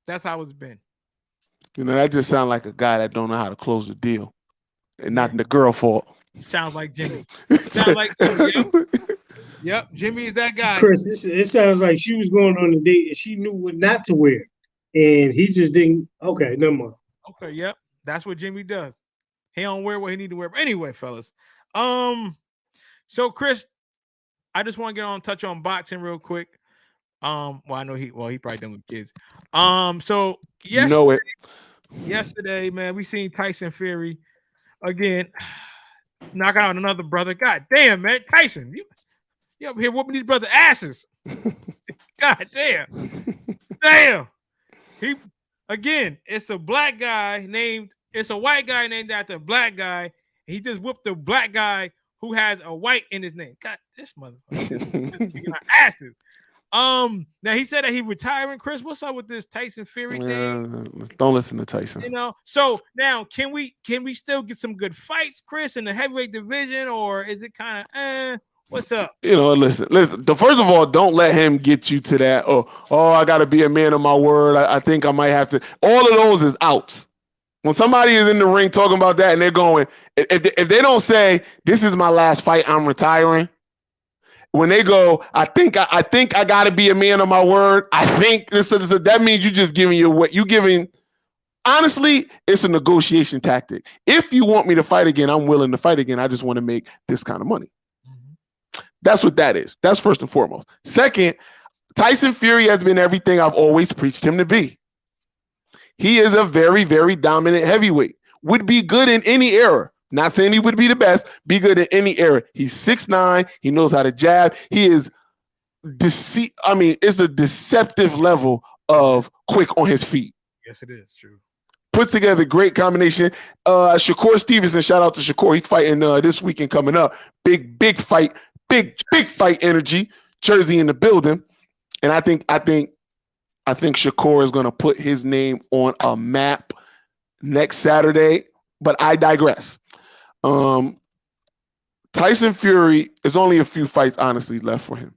That's how it's been. You know, that just sounds like a guy that don't know how to close the deal. And not the girl fault. Sounds like Jimmy. Sounds like Jimmy. Yep, Jimmy is that guy. Chris, it sounds like she was going on a date and she knew what not to wear. And he just didn't. Okay, never mind. Okay, yep. That's what Jimmy does. He don't wear what he need to wear. But anyway, fellas. So Chris, I just want to get on touch on boxing real quick. Well, I know he probably done with kids. So you know it. Yesterday, man, we seen Tyson Fury again knock out another brother. God damn, man, Tyson, you up here whooping these brother asses. God damn. Damn. It's a white guy named after a black guy. He just whooped a black guy who has a white in his name. God, this motherfucker just kicking our asses. Now he said that he retiring. Chris, what's up with this Tyson Fury thing? Don't listen to Tyson. You know, so now can we still get some good fights, Chris, in the heavyweight division, or is it kind of what's up? You know, listen. First of all, don't let him get you to that. Oh, I got to be a man of my word. I think I might have to. All of those is outs. When somebody is in the ring talking about that and they're going, if they don't say, this is my last fight, I'm retiring. When they go, I think I got to be a man of my word. I think that means you just giving your what you giving. Honestly, it's a negotiation tactic. If you want me to fight again, I'm willing to fight again. I just want to make this kind of money. That's what that is. That's first and foremost. Second, Tyson Fury has been everything I've always preached him to be. He is a very, very dominant heavyweight. Would be good in any era. Not saying he would be the best. Be good in any era. He's 6'9". He knows how to jab. He is it's a deceptive level of quick on his feet. Yes, it is true. Puts together great combination. Shakur Stevenson, shout out to Shakur. He's fighting this weekend coming up. Big fight. Big fight energy. Jersey in the building. And I think Shakur is going to put his name on a map next Saturday, but I digress. Tyson Fury is only a few fights, honestly, left for him.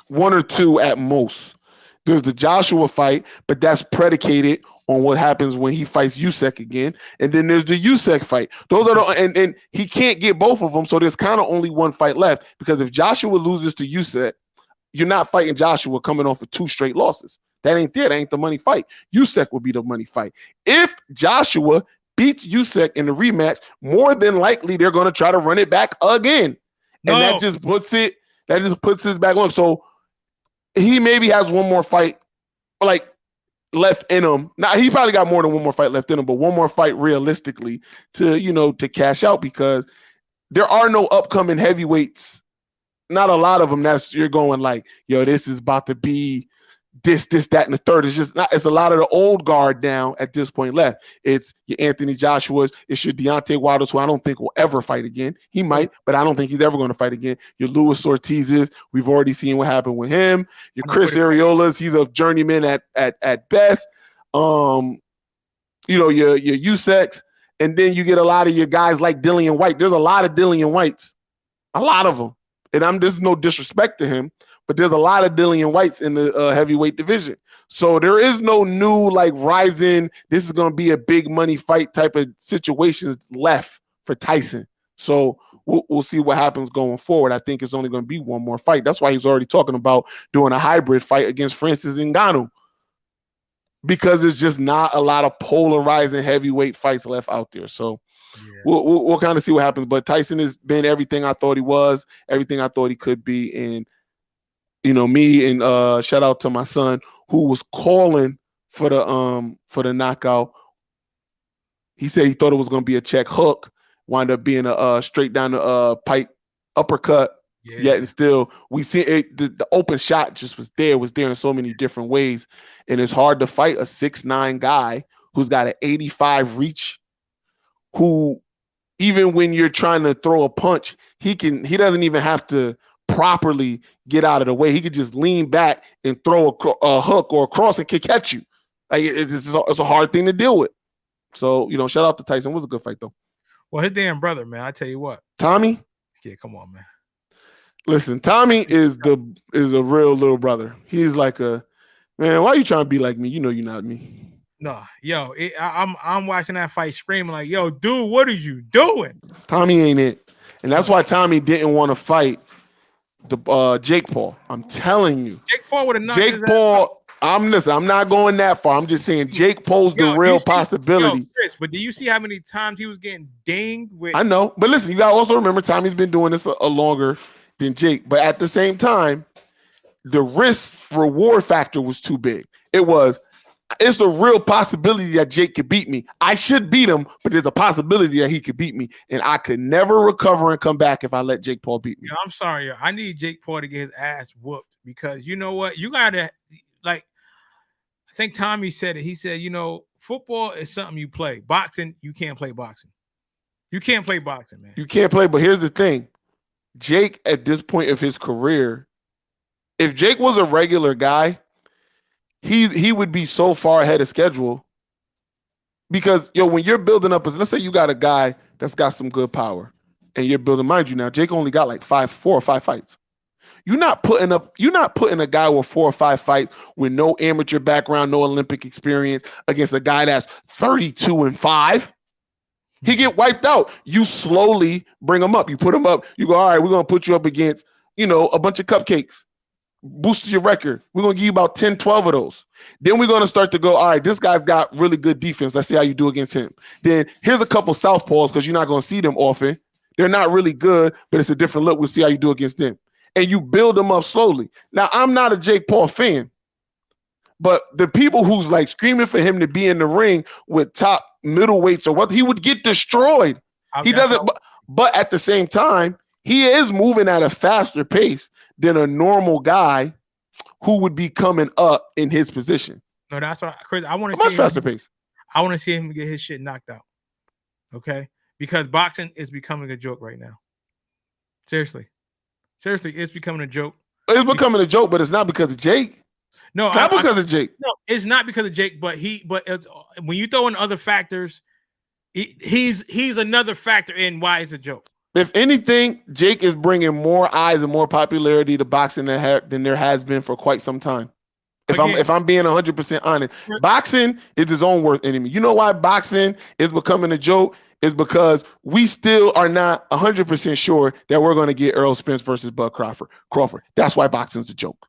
1 or 2 at most. There's the Joshua fight, but that's predicated on what happens when he fights Usyk again. And then there's the Usyk fight. Those are and he can't get both of them, so there's kind of only one fight left, because if Joshua loses to Usyk, you're not fighting Joshua coming off of 2 straight losses. That ain't there. That ain't the money fight. Usyk will be the money fight. If Joshua beats Usyk in the rematch, more than likely they're going to try to run it back again. No. And that just puts his back on. So he maybe has one more fight left in him. Now, he probably got more than one more fight left in him, but one more fight realistically to cash out, because there are no upcoming heavyweights. Not a lot of them you're going like, yo, this is about to be this, that, and the third. It's just not. It's a lot of the old guard now at this point left. It's your Anthony Joshua's. It's your Deontay Wilder's, who I don't think will ever fight again. He might, but I don't think he's ever going to fight again. Your Luis Ortiz's. We've already seen what happened with him. Your Chris Ariola's. He's a journeyman at best. Your Usyks, and then you get a lot of your guys like Dillian White. There's a lot of Dillian Whites. A lot of them. and there's no disrespect to him, but there's a lot of Dillian Whites in the heavyweight division. So there is no new like rising, this is going to be a big money fight type of situations left for Tyson. So we'll see what happens going forward. I think it's only going to be one more fight. That's why he's already talking about doing a hybrid fight against Francis Ngannou, because there's just not a lot of polarizing heavyweight fights left out there. So we'll kind of see what happens. But Tyson has been everything I thought he was, everything I thought he could be. And, you know, me and shout out to my son who was calling for the knockout. He said he thought it was going to be a check hook, wind up being a straight down the pipe uppercut. Yet and still, we see it. The open shot just was there in so many different ways, and it's hard to fight a 6'9" guy who's got an 85 reach. Who, even when you're trying to throw a punch, he doesn't even have to properly get out of the way. He could just lean back and throw a hook or a cross and kick at you. Like it's a hard thing to deal with. So, you know, shout out to Tyson. It was a good fight though. Well, his damn brother, man. I tell you what, Tommy. Yeah, come on, man. Listen, Tommy is a real little brother. He's like man, why are you trying to be like me? You know you're not me. No, yo, I'm watching that fight screaming like, yo, dude, what are you doing? Tommy ain't it. And that's why Tommy didn't want to fight the Jake Paul. I'm telling you. Jake Paul would have knocked Jake his Paul, ass out. I'm not going that far. I'm just saying Jake Paul's the real possibility. Chris, but do you see how many times he was getting dinged with? I know, but listen, you gotta also remember Tommy's been doing this a longer than Jake. But at the same time, the risk reward factor was too big. It's a real possibility that Jake could beat me. I should beat him, but there's a possibility that he could beat me, and I could never recover and come back if I let Jake Paul beat me. Yeah, I'm sorry, yo. I need Jake Paul to get his ass whooped, because you know what? You gotta, like, I think Tommy said it. He said, you know, football is something you play. Boxing, you can't play boxing. You can't play boxing, man. You can't play, but here's the thing. Jake, at this point of his career, if Jake was a regular guy, he would be so far ahead of schedule, because when you're building up, let's say you got a guy that's got some good power and you're building, mind you, now Jake only got like 4 or 5 fights. You're not putting a guy with 4 or 5 fights with no amateur background, no Olympic experience against a guy that's 32-5. He get wiped out. You slowly bring him up. You put him up. You go, all right, we're going to put you up against, a bunch of cupcakes. Boost your record. We're going to give you about 10, 12 of those. Then we're going to start to go, all right, this guy's got really good defense. Let's see how you do against him. Then here's a couple southpaws, because you're not going to see them often. They're not really good, but it's a different look. We'll see how you do against them. And you build them up slowly. Now, I'm not a Jake Paul fan, but the people who's like screaming for him to be in the ring with top middleweights or what, he would get destroyed. He doesn't, but at the same time, he is moving at a faster pace than a normal guy who would be coming up in his position. No, that's what, Chris, I want to see much faster pace. I want to see him get his shit knocked out. Okay? Because boxing is becoming a joke right now. Seriously, it's becoming a joke. It's becoming a joke, but it's not because of Jake. No, it's not because of Jake. No, it's not because of Jake. But it's, when you throw in other factors, he's another factor in why it's a joke. If anything, Jake is bringing more eyes and more popularity to boxing than there has been for quite some time. If I'm being 100% honest, boxing is his own worst enemy. You know why boxing is becoming a joke? Is because we still are not 100% sure that we're going to get Errol Spence versus Bud Crawford. That's why boxing's a joke.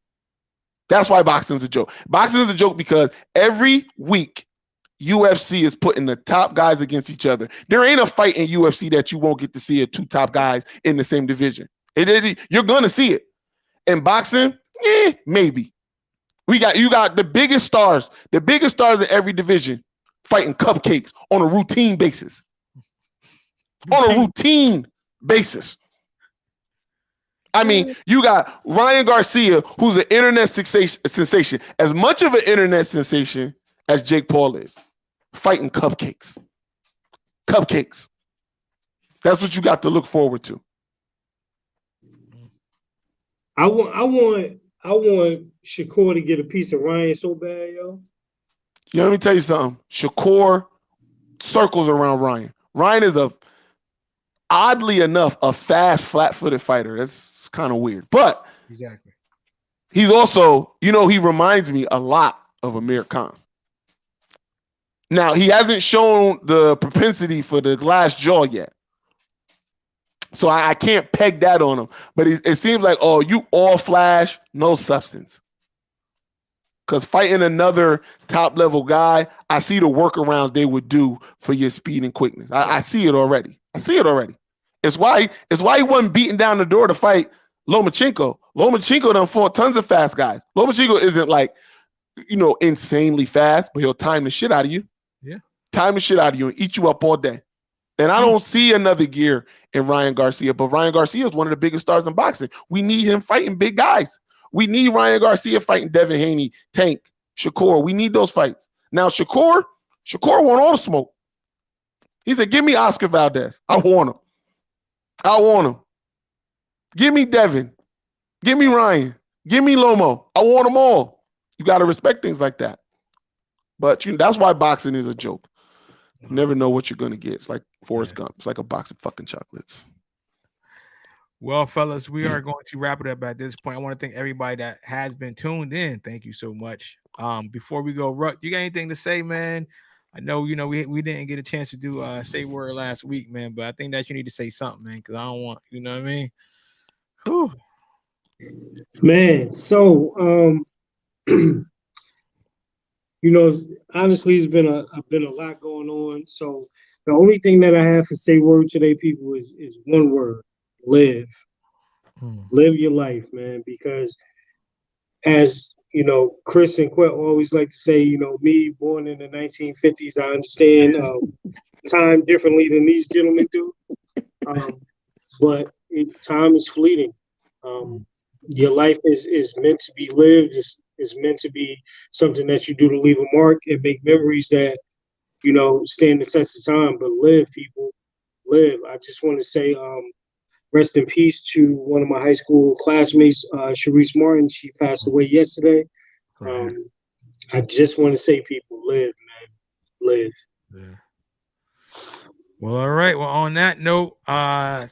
Boxing is a joke because every week UFC is putting the top guys against each other. There ain't a fight in UFC that you won't get to see 2 top guys in the same division. You're going to see it. In boxing, maybe. You got the biggest stars in every division fighting cupcakes on a routine basis. On a routine basis. I mean, you got Ryan Garcia, who's an internet sensation, as much of an internet sensation as Jake Paul is, fighting cupcakes. Cupcakes. That's what you got to look forward to. I want Shakur to get a piece of Ryan so bad, yo. Yeah, let me tell you something. Shakur circles around Ryan. Ryan is oddly enough, a fast, flat-footed fighter. That's kind of weird. But Exactly. he's also, he reminds me a lot of Amir Khan. Now, he hasn't shown the propensity for the glass jaw yet. So I can't peg that on him. But it seems like, you all flash, no substance. Because fighting another top-level guy, I see the workarounds they would do for your speed and quickness. I see it already. It's why he wasn't beating down the door to fight Lomachenko. Lomachenko done fought tons of fast guys. Lomachenko isn't like, insanely fast, but he'll time the shit out of you. Yeah. Time the shit out of you and eat you up all day. And I don't see another gear in Ryan Garcia, but Ryan Garcia is one of the biggest stars in boxing. We need him fighting big guys. We need Ryan Garcia fighting Devin Haney, Tank, Shakur. We need those fights. Now, Shakur want all the smoke. He said, give me Oscar Valdez. I want him. Give me Devin. Give me Ryan. Give me Lomo. I want them all. You got to respect things like that. But that's why boxing is a joke. You never know what you're going to get. It's like Forrest Gump. It's like a box of fucking chocolates. Well, fellas, we are going to wrap it up at this point. I want to thank everybody that has been tuned in. Thank you so much. Before we go, Ruck, you got anything to say, man? I know, we didn't get a chance to do say word last week, man, but I think that you need to say something, man, because I don't want, you know what I mean? Whew. Man, so honestly, it's been a lot going on. So the only thing that I have to say word today, people, is one word: live. Live your life, man. Because as Chris and Quet always like to say, me born in the 1950s, I understand time differently than these gentlemen do. But time is fleeting. Your life is meant to be lived. It's meant to be something that you do to leave a mark and make memories that, stand the test of time. But live, people, live. I just want to say rest in peace to one of my high school classmates, Sharice Martin. She passed away yesterday. I just want to say, people, live, man. Live. Yeah. Well, all right. Well, on that note,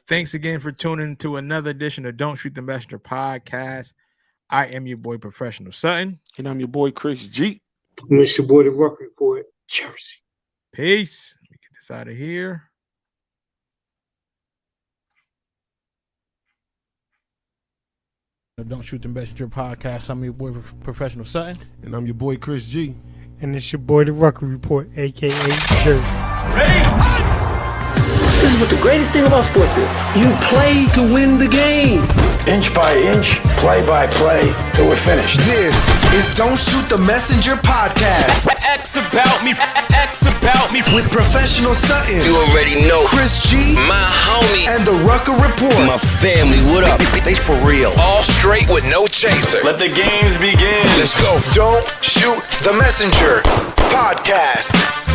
thanks again for tuning to another edition of Don't Shoot the Messenger podcast. I am your boy, Professional Sutton. And I'm your boy, Chris G. And it's your boy, The Ruck Report, Jersey. Peace. Let me get this out of here. Don't Shoot the Messenger podcast. I'm your boy, Professional Sutton. And I'm your boy, Chris G. And it's your boy, The Rucker Report, a.k.a. Jersey. Ready? This is what the greatest thing about sports is. You play to win the game. Inch by inch, play by play, till we're finished. This is Don't Shoot the Messenger podcast. X about me. With Professional Sutton. You already know. Chris G. My homie. And the Rucker Report. My family, what up? They for real. All straight with no chaser. Let the games begin. Let's go. Don't Shoot the Messenger podcast.